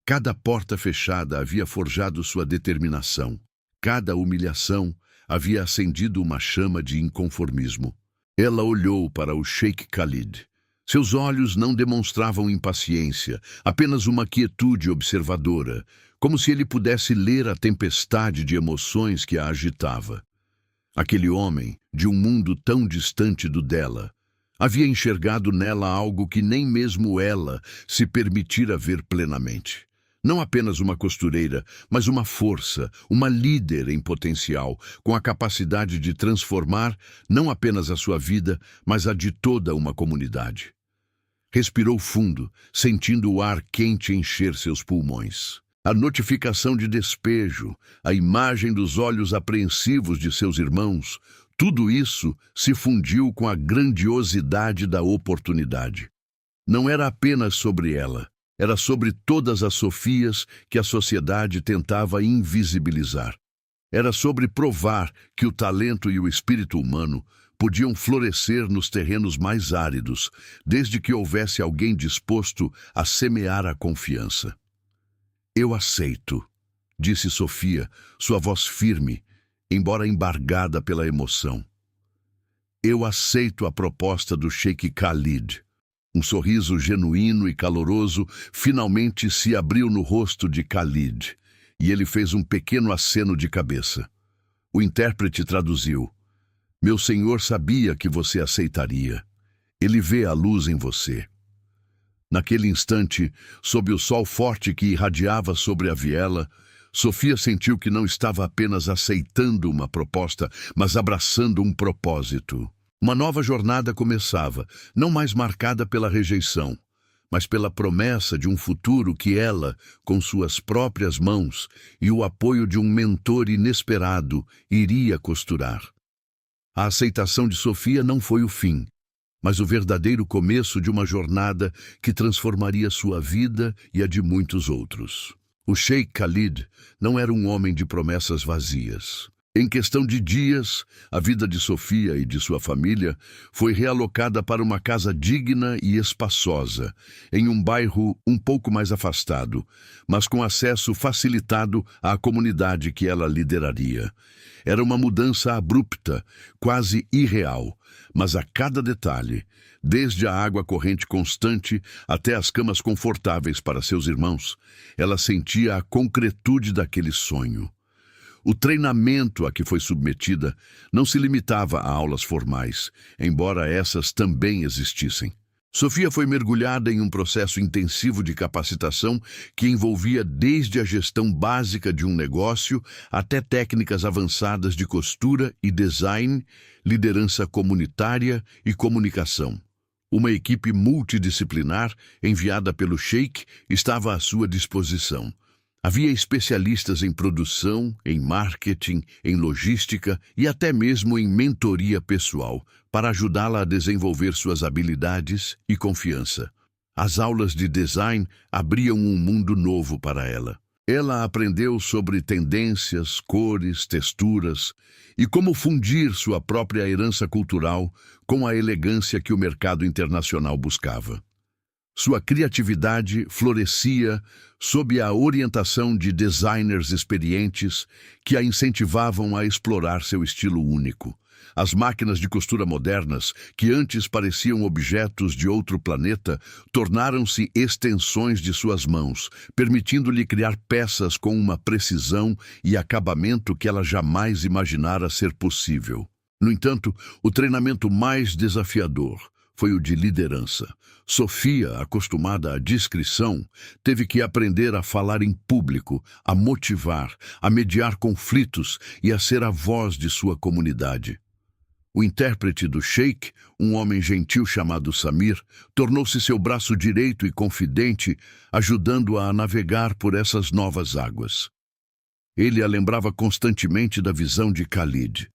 Speaker 1: Cada porta fechada havia forjado sua determinação. Cada humilhação havia acendido uma chama de inconformismo. Ela olhou para o Sheikh Khalid. Seus olhos não demonstravam impaciência, apenas uma quietude observadora, como se ele pudesse ler a tempestade de emoções que a agitava. Aquele homem, de um mundo tão distante do dela, havia enxergado nela algo que nem mesmo ela se permitira ver plenamente. Não apenas uma costureira, mas uma força, uma líder em potencial, com a capacidade de transformar não apenas a sua vida, mas a de toda uma comunidade. Respirou fundo, sentindo o ar quente encher seus pulmões. A notificação de despejo, a imagem dos olhos apreensivos de seus irmãos, tudo isso se fundiu com a grandiosidade da oportunidade. Não era apenas sobre ela. Era sobre todas as Sofias que a sociedade tentava invisibilizar. Era sobre provar que o talento e o espírito humano podiam florescer nos terrenos mais áridos, desde que houvesse alguém disposto a semear a confiança. Eu aceito, disse Sofia, sua voz firme, embora embargada pela emoção. Eu aceito a proposta do Sheikh Khalid. Um sorriso genuíno e caloroso finalmente se abriu no rosto de Khalid, e ele fez um pequeno aceno de cabeça. O intérprete traduziu. Meu senhor sabia que você aceitaria. Ele vê a luz em você. Naquele instante, sob o sol forte que irradiava sobre a viela, Sofia sentiu que não estava apenas aceitando uma proposta, mas abraçando um propósito. Uma nova jornada começava, não mais marcada pela rejeição, mas pela promessa de um futuro que ela, com suas próprias mãos e o apoio de um mentor inesperado, iria costurar. A aceitação de Sofia não foi o fim, mas o verdadeiro começo de uma jornada que transformaria sua vida e a de muitos outros. O Sheikh Khalid não era um homem de promessas vazias. Em questão de dias, a vida de Sofia e de sua família foi realocada para uma casa digna e espaçosa, em um bairro um pouco mais afastado, mas com acesso facilitado à comunidade que ela lideraria. Era uma mudança abrupta, quase irreal, mas a cada detalhe, desde a água corrente constante até as camas confortáveis para seus irmãos, ela sentia a concretude daquele sonho. O treinamento a que foi submetida não se limitava a aulas formais, embora essas também existissem. Sofia foi mergulhada em um processo intensivo de capacitação que envolvia desde a gestão básica de um negócio até técnicas avançadas de costura e design, liderança comunitária e comunicação. Uma equipe multidisciplinar enviada pelo Sheikh estava à sua disposição. Havia especialistas em produção, em marketing, em logística e até mesmo em mentoria pessoal, para ajudá-la a desenvolver suas habilidades e confiança. As aulas de design abriam um mundo novo para ela. Ela aprendeu sobre tendências, cores, texturas e como fundir sua própria herança cultural com a elegância que o mercado internacional buscava. Sua criatividade florescia sob a orientação de designers experientes que a incentivavam a explorar seu estilo único. As máquinas de costura modernas, que antes pareciam objetos de outro planeta, tornaram-se extensões de suas mãos, permitindo-lhe criar peças com uma precisão e acabamento que ela jamais imaginara ser possível. No entanto, o treinamento mais desafiador foi o de liderança. Sofia, acostumada à discrição, teve que aprender a falar em público, a motivar, a mediar conflitos e a ser a voz de sua comunidade. O intérprete do Sheikh, um homem gentil chamado Samir, tornou-se seu braço direito e confidente, ajudando-a a navegar por essas novas águas. Ele a lembrava constantemente da visão de Khalid.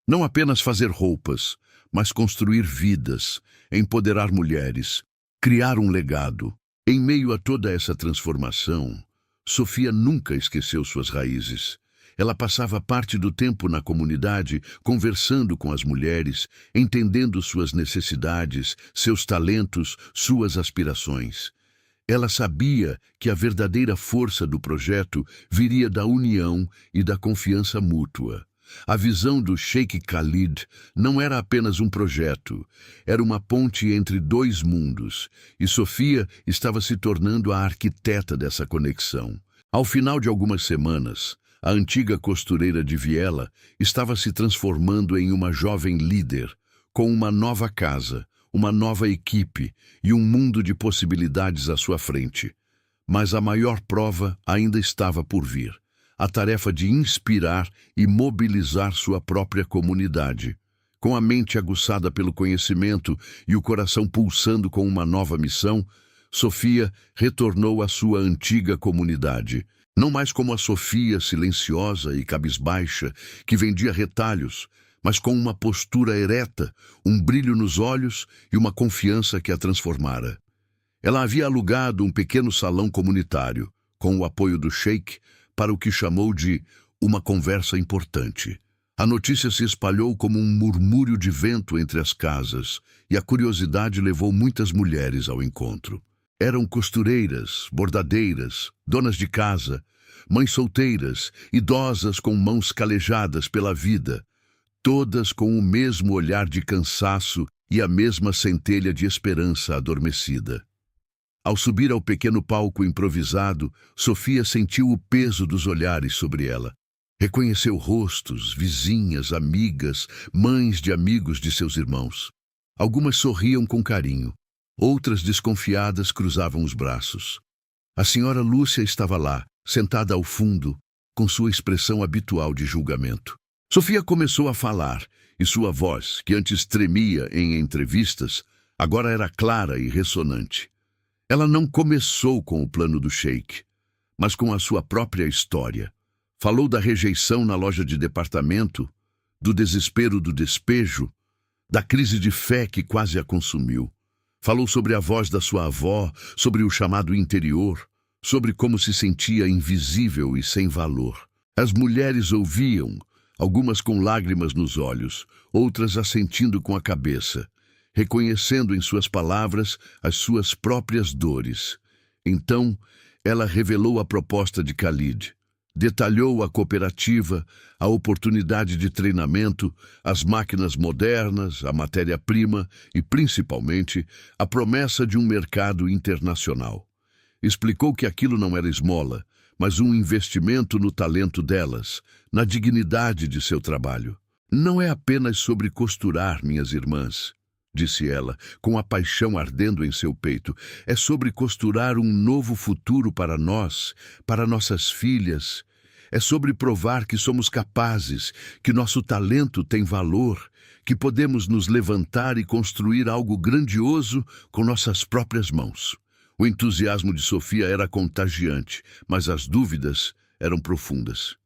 Speaker 1: Não apenas fazer roupas, mas construir vidas, empoderar mulheres, criar um legado. Em meio a toda essa transformação, Sofia nunca esqueceu suas raízes. Ela passava parte do tempo na comunidade, conversando com as mulheres, entendendo suas necessidades, seus talentos, suas aspirações. Ela sabia que a verdadeira força do projeto viria da união e da confiança mútua. A visão do Sheikh Khalid não era apenas um projeto, era uma ponte entre dois mundos, e Sofia estava se tornando a arquiteta dessa conexão. Ao final de algumas semanas, a antiga costureira de Viela estava se transformando em uma jovem líder, com uma nova casa, uma nova equipe e um mundo de possibilidades à sua frente. Mas a maior prova ainda estava por vir. A tarefa de inspirar e mobilizar sua própria comunidade. Com a mente aguçada pelo conhecimento e o coração pulsando com uma nova missão, Sofia retornou à sua antiga comunidade. Não mais como a Sofia silenciosa e cabisbaixa, que vendia retalhos, mas com uma postura ereta, um brilho nos olhos e uma confiança que a transformara. Ela havia alugado um pequeno salão comunitário, com o apoio do Sheikh, para o que chamou de uma conversa importante. A notícia se espalhou como um murmúrio de vento entre as casas, e a curiosidade levou muitas mulheres ao encontro. Eram costureiras, bordadeiras, donas de casa, mães solteiras, idosas com mãos calejadas pela vida, todas com o mesmo olhar de cansaço e a mesma centelha de esperança adormecida. Ao subir ao pequeno palco improvisado, Sofia sentiu o peso dos olhares sobre ela. Reconheceu rostos, vizinhas, amigas, mães de amigos de seus irmãos. Algumas sorriam com carinho, outras desconfiadas cruzavam os braços. A senhora Lúcia estava lá, sentada ao fundo, com sua expressão habitual de julgamento. Sofia começou a falar, e sua voz, que antes tremia em entrevistas, agora era clara e ressonante. Ela não começou com o plano do Sheikh, mas com a sua própria história. Falou da rejeição na loja de departamento, do desespero do despejo, da crise de fé que quase a consumiu. Falou sobre a voz da sua avó, sobre o chamado interior, sobre como se sentia invisível e sem valor. As mulheres ouviam, algumas com lágrimas nos olhos, outras assentindo com a cabeça, reconhecendo em suas palavras as suas próprias dores. Então, ela revelou a proposta de Khalid. Detalhou a cooperativa, a oportunidade de treinamento, as máquinas modernas, a matéria-prima e, principalmente, a promessa de um mercado internacional. Explicou que aquilo não era esmola, mas um investimento no talento delas, na dignidade de seu trabalho. Não é apenas sobre costurar, minhas irmãs, disse ela, com a paixão ardendo em seu peito. É sobre costurar um novo futuro para nós, para nossas filhas. É sobre provar que somos capazes, que nosso talento tem valor, que podemos nos levantar e construir algo grandioso com nossas próprias mãos. O entusiasmo de Sofia era contagiante, mas as dúvidas eram profundas.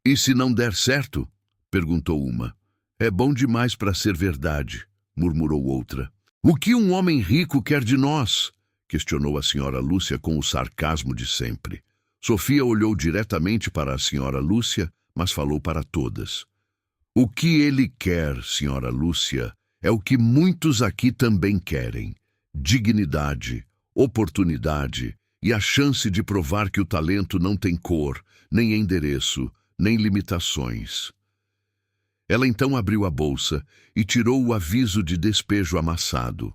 Speaker 1: E se não der certo? Perguntou uma. É bom demais para ser verdade, murmurou outra. O que um homem rico quer de nós? Questionou a senhora Lúcia com o sarcasmo de sempre. Sofia olhou diretamente para a senhora Lúcia, mas falou para todas. O que ele quer, senhora Lúcia, é o que muitos aqui também querem: dignidade, oportunidade e a chance de provar que o talento não tem cor, nem endereço, nem limitações. Ela então abriu a bolsa e tirou o aviso de despejo amassado.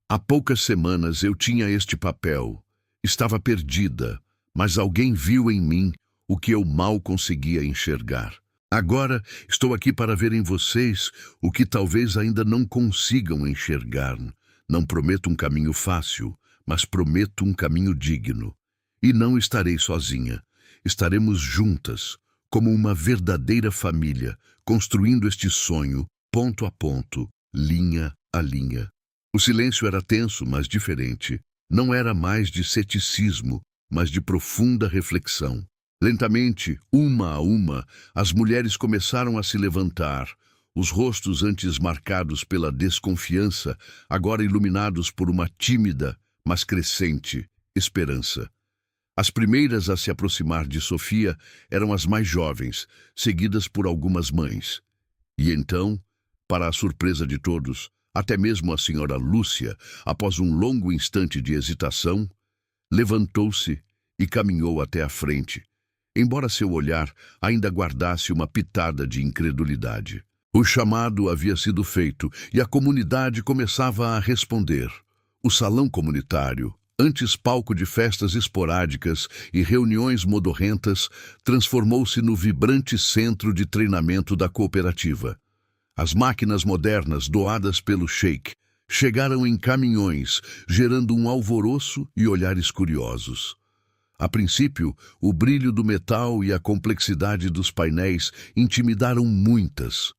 Speaker 1: Há poucas semanas eu tinha este papel. Estava perdida, mas alguém viu em mim o que eu mal conseguia enxergar. Agora estou aqui para ver em vocês o que talvez ainda não consigam enxergar. Não prometo um caminho fácil, mas prometo um caminho digno. E não estarei sozinha. Estaremos juntas, como uma verdadeira família, construindo este sonho, ponto a ponto, linha a linha. O silêncio era tenso, mas diferente. Não era mais de ceticismo, mas de profunda reflexão. Lentamente, uma a uma, as mulheres começaram a se levantar, os rostos antes marcados pela desconfiança, agora iluminados por uma tímida, mas crescente, esperança. As primeiras a se aproximar de Sofia eram as mais jovens, seguidas por algumas mães. E então, para a surpresa de todos, até mesmo a senhora Lúcia, após um longo instante de hesitação, levantou-se e caminhou até a frente, embora seu olhar ainda guardasse uma pitada de incredulidade. O chamado havia sido feito e a comunidade começava a responder. O salão comunitário, antes palco de festas esporádicas e reuniões modorrentas, transformou-se no vibrante centro de treinamento da cooperativa. As máquinas modernas doadas pelo Sheik chegaram em caminhões, gerando um alvoroço e olhares curiosos. A princípio, o brilho do metal e a complexidade dos painéis intimidaram muitas.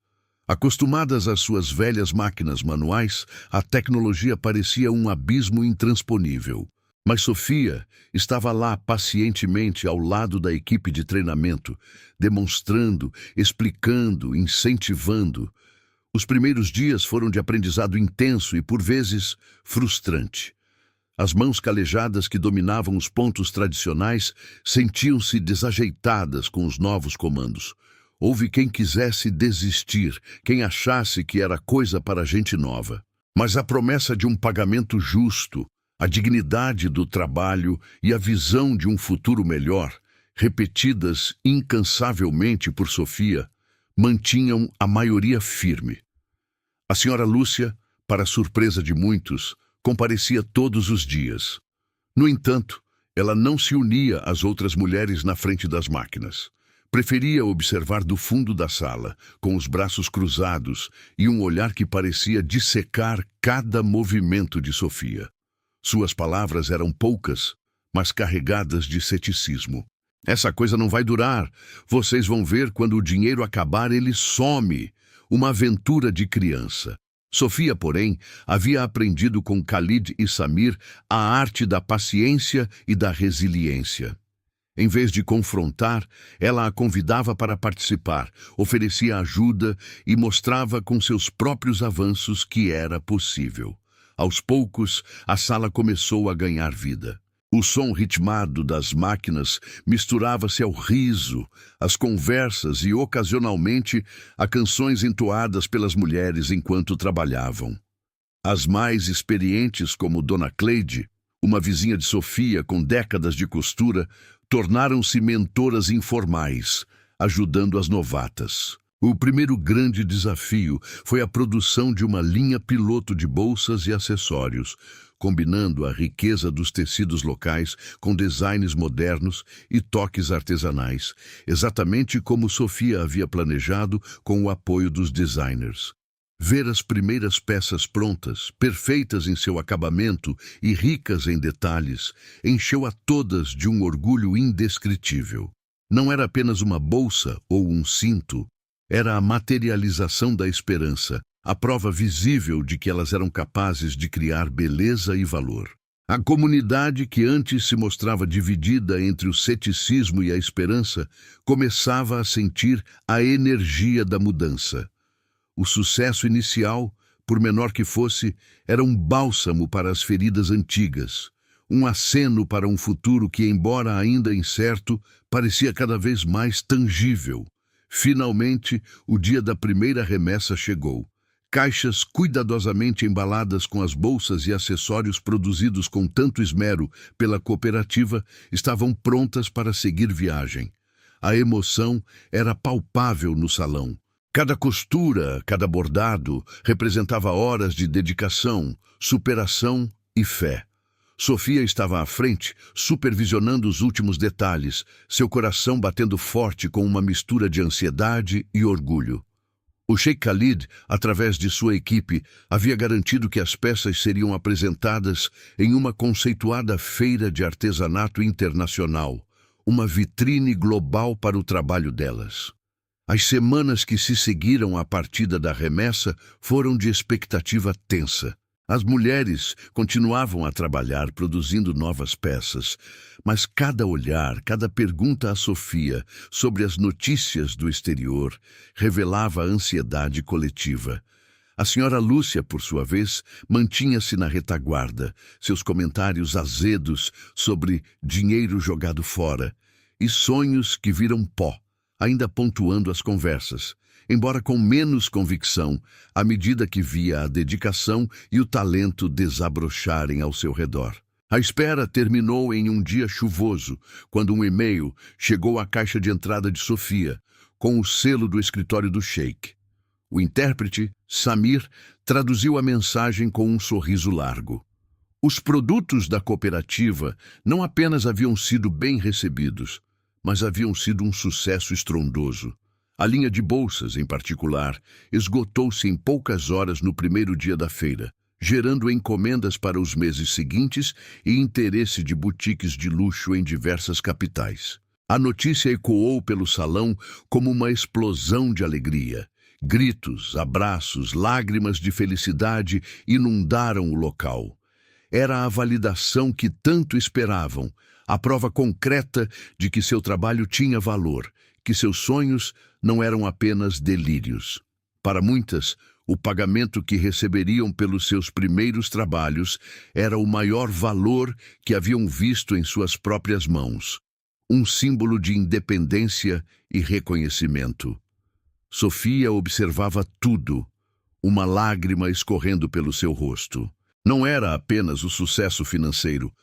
Speaker 1: Acostumadas às suas velhas máquinas manuais, a tecnologia parecia um abismo intransponível. Mas Sofia estava lá pacientemente ao lado da equipe de treinamento, demonstrando, explicando, incentivando. Os primeiros dias foram de aprendizado intenso e, por vezes, frustrante. As mãos calejadas que dominavam os pontos tradicionais sentiam-se desajeitadas com os novos comandos. Houve quem quisesse desistir, quem achasse que era coisa para gente nova. Mas a promessa de um pagamento justo, a dignidade do trabalho e a visão de um futuro melhor, repetidas incansavelmente por Sofia, mantinham a maioria firme. A senhora Lúcia, para surpresa de muitos, comparecia todos os dias. No entanto, ela não se unia às outras mulheres na frente das máquinas. Preferia observar do fundo da sala, com os braços cruzados e um olhar que parecia dissecar cada movimento de Sofia. Suas palavras eram poucas, mas carregadas de ceticismo. Essa coisa não vai durar. Vocês vão ver quando o dinheiro acabar, ele some. Uma aventura de criança. Sofia, porém, havia aprendido com Khalid e Samir a arte da paciência e da resiliência. Em vez de confrontar, ela a convidava para participar, oferecia ajuda e mostrava com seus próprios avanços que era possível. Aos poucos, a sala começou a ganhar vida. O som ritmado das máquinas misturava-se ao riso, às conversas e, ocasionalmente, a canções entoadas pelas mulheres enquanto trabalhavam. As mais experientes, como Dona Cleide, uma vizinha de Sofia com décadas de costura, tornaram-se mentoras informais, ajudando as novatas. O primeiro grande desafio foi a produção de uma linha piloto de bolsas e acessórios, combinando a riqueza dos tecidos locais com designs modernos e toques artesanais, exatamente como Sofia havia planejado com o apoio dos designers. Ver as primeiras peças prontas, perfeitas em seu acabamento e ricas em detalhes, encheu a todas de um orgulho indescritível. Não era apenas uma bolsa ou um cinto, era a materialização da esperança, a prova visível de que elas eram capazes de criar beleza e valor. A comunidade, que antes se mostrava dividida entre o ceticismo e a esperança, começava a sentir a energia da mudança. O sucesso inicial, por menor que fosse, era um bálsamo para as feridas antigas, um aceno para um futuro que, embora ainda incerto, parecia cada vez mais tangível. Finalmente, o dia da primeira remessa chegou. Caixas cuidadosamente embaladas com as bolsas e acessórios produzidos com tanto esmero pela cooperativa estavam prontas para seguir viagem. A emoção era palpável no salão. Cada costura, cada bordado, representava horas de dedicação, superação e fé. Sofia estava à frente, supervisionando os últimos detalhes, seu coração batendo forte com uma mistura de ansiedade e orgulho. O Sheikh Khalid, através de sua equipe, havia garantido que as peças seriam apresentadas em uma conceituada feira de artesanato internacional, uma vitrine global para o trabalho delas. As semanas que se seguiram à partida da remessa foram de expectativa tensa. As mulheres continuavam a trabalhar produzindo novas peças, mas cada olhar, cada pergunta a Sofia sobre as notícias do exterior revelava a ansiedade coletiva. A senhora Lúcia, por sua vez, mantinha-se na retaguarda, seus comentários azedos sobre dinheiro jogado fora e sonhos que viram pó, ainda pontuando as conversas, embora com menos convicção, à medida que via a dedicação e o talento desabrocharem ao seu redor. A espera terminou em um dia chuvoso, quando um e-mail chegou à caixa de entrada de Sofia, com o selo do escritório do Sheikh. O intérprete, Samir, traduziu a mensagem com um sorriso largo. Os produtos da cooperativa não apenas haviam sido bem recebidos, mas haviam sido um sucesso estrondoso. A linha de bolsas, em particular, esgotou-se em poucas horas no primeiro dia da feira, gerando encomendas para os meses seguintes e interesse de boutiques de luxo em diversas capitais. A notícia ecoou pelo salão como uma explosão de alegria. Gritos, abraços, lágrimas de felicidade inundaram o local. Era a validação que tanto esperavam, a prova concreta de que seu trabalho tinha valor, que seus sonhos não eram apenas delírios. Para muitas, o pagamento que receberiam pelos seus primeiros trabalhos era o maior valor que haviam visto em suas próprias mãos, um símbolo de independência e reconhecimento. Sofia observava tudo, uma lágrima escorrendo pelo seu rosto. Não era apenas o sucesso financeiro,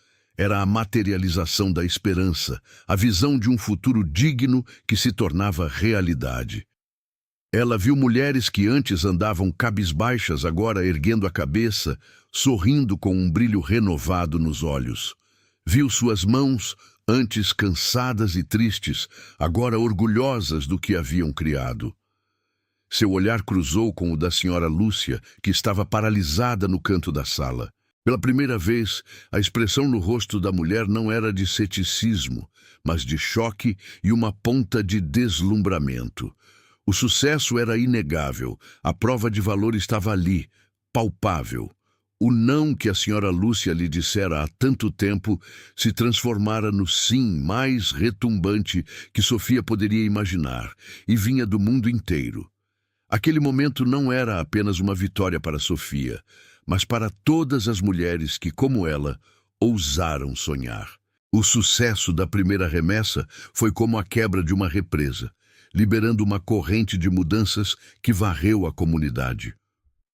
Speaker 1: era a materialização da esperança, a visão de um futuro digno que se tornava realidade. Ela viu mulheres que antes andavam cabisbaixas agora erguendo a cabeça, sorrindo com um brilho renovado nos olhos. Viu suas mãos, antes cansadas e tristes, agora orgulhosas do que haviam criado. Seu olhar cruzou com o da senhora Lúcia, que estava paralisada no canto da sala. Pela primeira vez, a expressão no rosto da mulher não era de ceticismo, mas de choque e uma ponta de deslumbramento. O sucesso era inegável, a prova de valor estava ali, palpável. O não que a senhora Lúcia lhe dissera há tanto tempo se transformara no sim mais retumbante que Sofia poderia imaginar, e vinha do mundo inteiro. Aquele momento não era apenas uma vitória para Sofia, mas para todas as mulheres que, como ela, ousaram sonhar. O sucesso da primeira remessa foi como a quebra de uma represa, liberando uma corrente de mudanças que varreu a comunidade.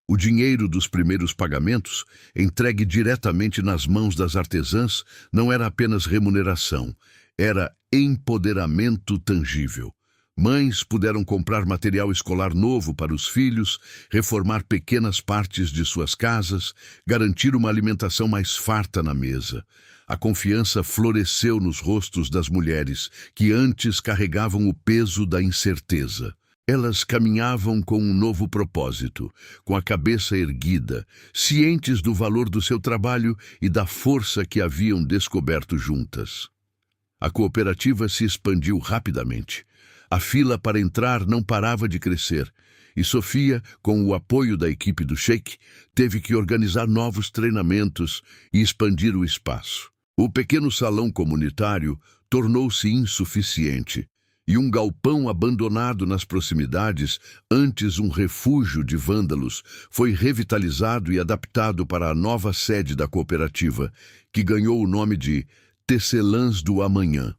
Speaker 1: O dinheiro dos primeiros pagamentos, entregue diretamente nas mãos das artesãs, não era apenas remuneração, era empoderamento tangível. Mães puderam comprar material escolar novo para os filhos, reformar pequenas partes de suas casas, garantir uma alimentação mais farta na mesa. A confiança floresceu nos rostos das mulheres, que antes carregavam o peso da incerteza. Elas caminhavam com um novo propósito, com a cabeça erguida, cientes do valor do seu trabalho e da força que haviam descoberto juntas. A cooperativa se expandiu rapidamente. A fila para entrar não parava de crescer, e Sofia, com o apoio da equipe do Sheik, teve que organizar novos treinamentos e expandir o espaço. O pequeno salão comunitário tornou-se insuficiente, e um galpão abandonado nas proximidades, antes um refúgio de vândalos, foi revitalizado e adaptado para a nova sede da cooperativa, que ganhou o nome de Tecelãs do Amanhã.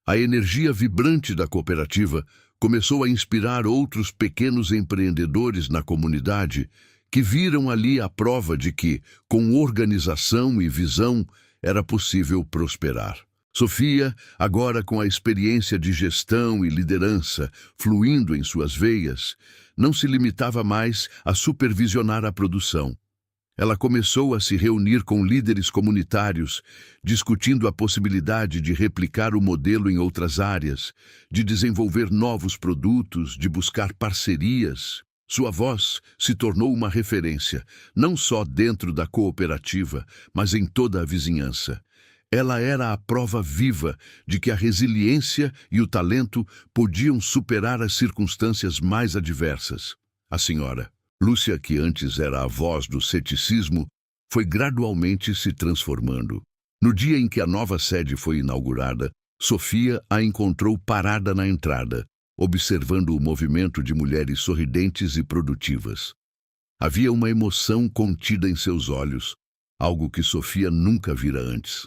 Speaker 1: A energia vibrante da cooperativa começou a inspirar outros pequenos empreendedores na comunidade que viram ali a prova de que, com organização e visão, era possível prosperar. Sofia, agora com a experiência de gestão e liderança fluindo em suas veias, não se limitava mais a supervisionar a produção. Ela começou a se reunir com líderes comunitários, discutindo a possibilidade de replicar o modelo em outras áreas, de desenvolver novos produtos, de buscar parcerias. Sua voz se tornou uma referência, não só dentro da cooperativa, mas em toda a vizinhança. Ela era a prova viva de que a resiliência e o talento podiam superar as circunstâncias mais adversas. A senhora Lúcia, que antes era a voz do ceticismo, foi gradualmente se transformando. No dia em que a nova sede foi inaugurada, Sofia a encontrou parada na entrada, observando o movimento de mulheres sorridentes e produtivas. Havia uma emoção contida em seus olhos, algo que Sofia nunca vira antes.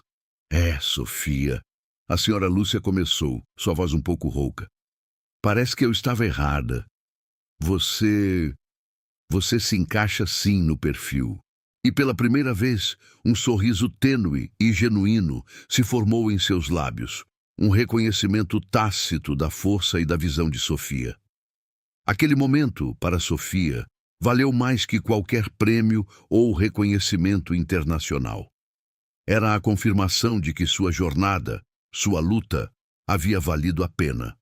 Speaker 1: Sofia, a senhora Lúcia começou, sua voz um pouco rouca. Parece que eu estava errada. Você se encaixa sim no perfil. E pela primeira vez, um sorriso tênue e genuíno se formou em seus lábios, um reconhecimento tácito da força e da visão de Sofia. Aquele momento, para Sofia, valeu mais que qualquer prêmio ou reconhecimento internacional. Era a confirmação de que sua jornada, sua luta, havia valido a pena.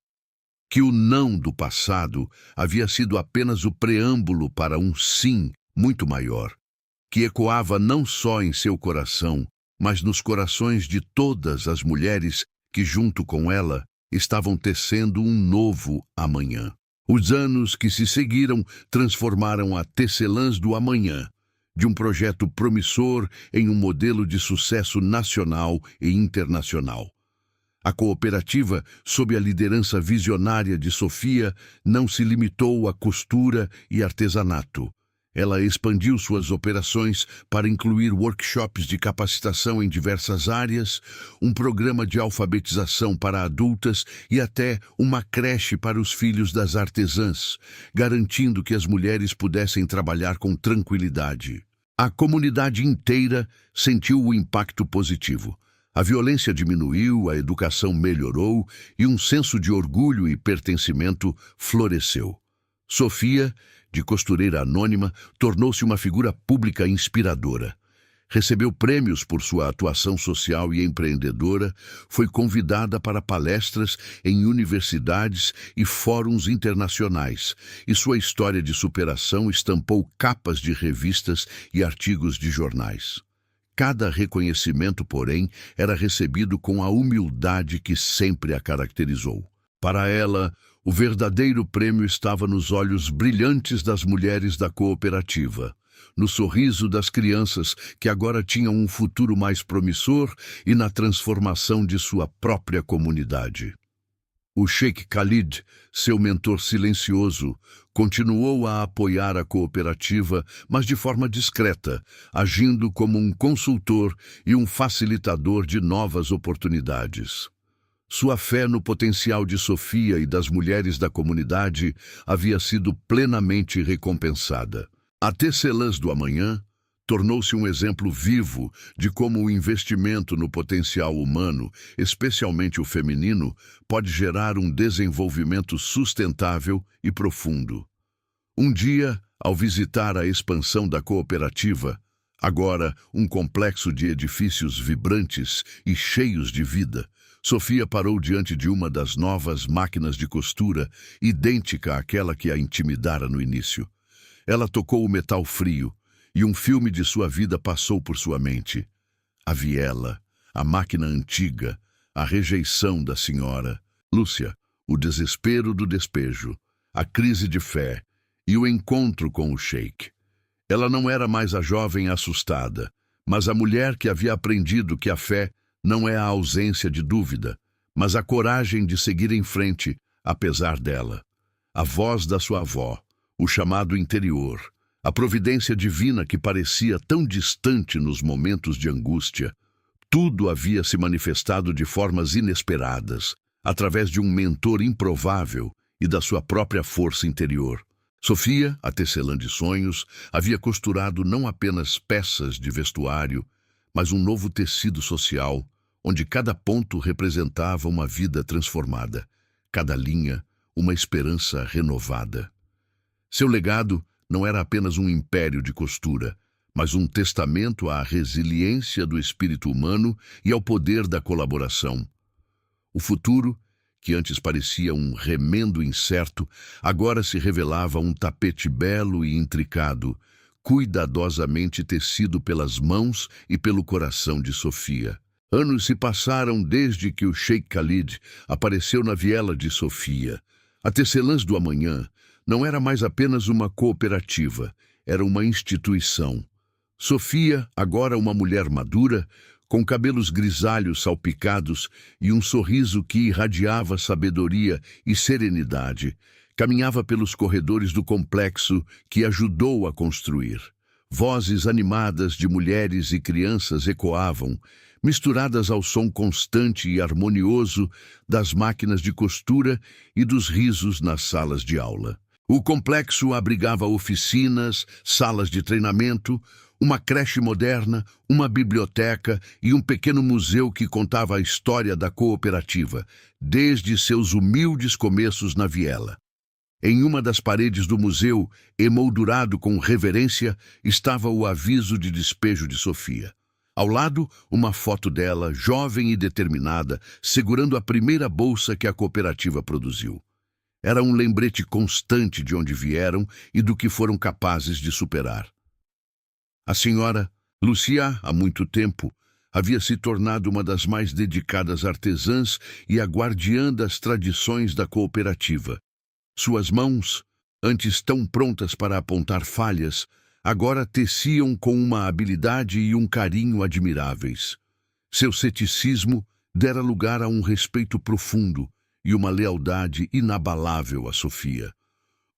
Speaker 1: Que o não do passado havia sido apenas o preâmbulo para um sim muito maior, que ecoava não só em seu coração, mas nos corações de todas as mulheres que, junto com ela, estavam tecendo um novo amanhã. Os anos que se seguiram transformaram a Tecelãs do Amanhã, de um projeto promissor em um modelo de sucesso nacional e internacional. A cooperativa, sob a liderança visionária de Sofia, não se limitou à costura e artesanato. Ela expandiu suas operações para incluir workshops de capacitação em diversas áreas, um programa de alfabetização para adultas e até uma creche para os filhos das artesãs, garantindo que as mulheres pudessem trabalhar com tranquilidade. A comunidade inteira sentiu o impacto positivo. A violência diminuiu, a educação melhorou e um senso de orgulho e pertencimento floresceu. Sofia, de costureira anônima, tornou-se uma figura pública inspiradora. Recebeu prêmios por sua atuação social e empreendedora, foi convidada para palestras em universidades e fóruns internacionais, e sua história de superação estampou capas de revistas e artigos de jornais. Cada reconhecimento, porém, era recebido com a humildade que sempre a caracterizou. Para ela, o verdadeiro prêmio estava nos olhos brilhantes das mulheres da cooperativa, no sorriso das crianças que agora tinham um futuro mais promissor e na transformação de sua própria comunidade. O Sheik Khalid, seu mentor silencioso, continuou a apoiar a cooperativa, mas de forma discreta, agindo como um consultor e um facilitador de novas oportunidades. Sua fé no potencial de Sofia e das mulheres da comunidade havia sido plenamente recompensada. A Tecelãs do Amanhã tornou-se um exemplo vivo de como o investimento no potencial humano, especialmente o feminino, pode gerar um desenvolvimento sustentável e profundo. Um dia, ao visitar a expansão da cooperativa, agora um complexo de edifícios vibrantes e cheios de vida, Sofia parou diante de uma das novas máquinas de costura, idêntica àquela que a intimidara no início. Ela tocou o metal frio, e um filme de sua vida passou por sua mente. A viela, a máquina antiga, a rejeição da senhora, Lúcia, o desespero do despejo, a crise de fé e o encontro com o sheik. Ela não era mais a jovem assustada, mas a mulher que havia aprendido que a fé não é a ausência de dúvida, mas a coragem de seguir em frente, apesar dela. A voz da sua avó, o chamado interior, a providência divina que parecia tão distante nos momentos de angústia, tudo havia se manifestado de formas inesperadas, através de um mentor improvável e da sua própria força interior. Sofia, a tecelã de sonhos, havia costurado não apenas peças de vestuário, mas um novo tecido social, onde cada ponto representava uma vida transformada, cada linha, uma esperança renovada. Seu legado não era apenas um império de costura, mas um testamento à resiliência do espírito humano e ao poder da colaboração. O futuro, que antes parecia um remendo incerto, agora se revelava um tapete belo e intricado, cuidadosamente tecido pelas mãos e pelo coração de Sofia. Anos se passaram desde que o Sheik Khalid apareceu na viela de Sofia. A Tecelãs do Amanhã não era mais apenas uma cooperativa, era uma instituição. Sofia, agora uma mulher madura, com cabelos grisalhos salpicados e um sorriso que irradiava sabedoria e serenidade, caminhava pelos corredores do complexo que ajudou a construir. Vozes animadas de mulheres e crianças ecoavam, misturadas ao som constante e harmonioso das máquinas de costura e dos risos nas salas de aula. O complexo abrigava oficinas, salas de treinamento, uma creche moderna, uma biblioteca e um pequeno museu que contava a história da cooperativa, desde seus humildes começos na viela. Em uma das paredes do museu, emoldurado com reverência, estava o aviso de despejo de Sofia. Ao lado, uma foto dela, jovem e determinada, segurando a primeira bolsa que a cooperativa produziu. Era um lembrete constante de onde vieram e do que foram capazes de superar. A senhora, Lúcia, há muito tempo, havia se tornado uma das mais dedicadas artesãs e a guardiã das tradições da cooperativa. Suas mãos, antes tão prontas para apontar falhas, agora teciam com uma habilidade e um carinho admiráveis. Seu ceticismo dera lugar a um respeito profundo e uma lealdade inabalável a Sofia.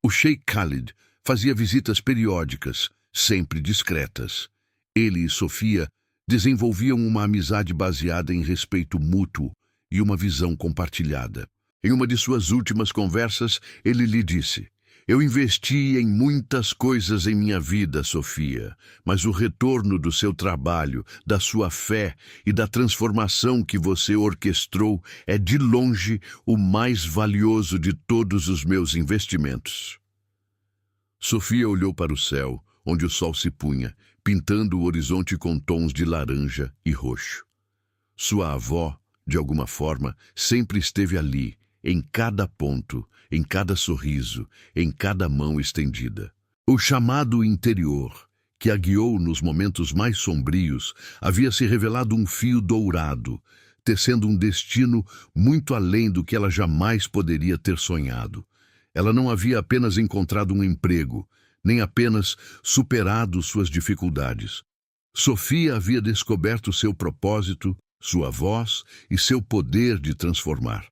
Speaker 1: O Sheik Khalid fazia visitas periódicas, sempre discretas. Ele e Sofia desenvolviam uma amizade baseada em respeito mútuo e uma visão compartilhada. Em uma de suas últimas conversas, ele lhe disse: "Eu investi em muitas coisas em minha vida, Sofia, mas o retorno do seu trabalho, da sua fé e da transformação que você orquestrou é de longe o mais valioso de todos os meus investimentos." Sofia olhou para o céu, onde o sol se punha, pintando o horizonte com tons de laranja e roxo. Sua avó, de alguma forma, sempre esteve ali, em cada ponto, em cada sorriso, em cada mão estendida. O chamado interior, que a guiou nos momentos mais sombrios, havia se revelado um fio dourado, tecendo um destino muito além do que ela jamais poderia ter sonhado. Ela não havia apenas encontrado um emprego, nem apenas superado suas dificuldades. Sofia havia descoberto seu propósito, sua voz e seu poder de transformar.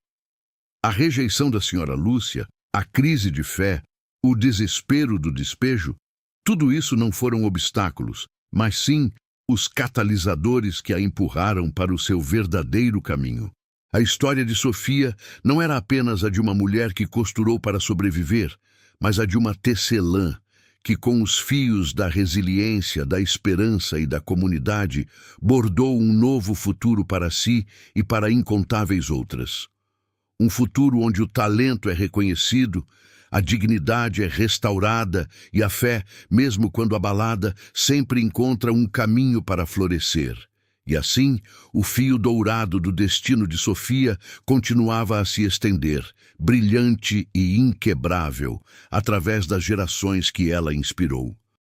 Speaker 1: A rejeição da senhora Lúcia, a crise de fé, o desespero do despejo, tudo isso não foram obstáculos, mas sim os catalisadores que a empurraram para o seu verdadeiro caminho. A história de Sofia não era apenas a de uma mulher que costurou para sobreviver, mas a de uma tecelã que com os fios da resiliência, da esperança e da comunidade bordou um novo futuro para si e para incontáveis outras. Um futuro onde o talento é reconhecido, a dignidade é restaurada e a fé, mesmo quando abalada, sempre encontra um caminho para florescer. E assim, o fio dourado do destino de Sofia continuava a se estender, brilhante e inquebrável, através das gerações que ela inspirou.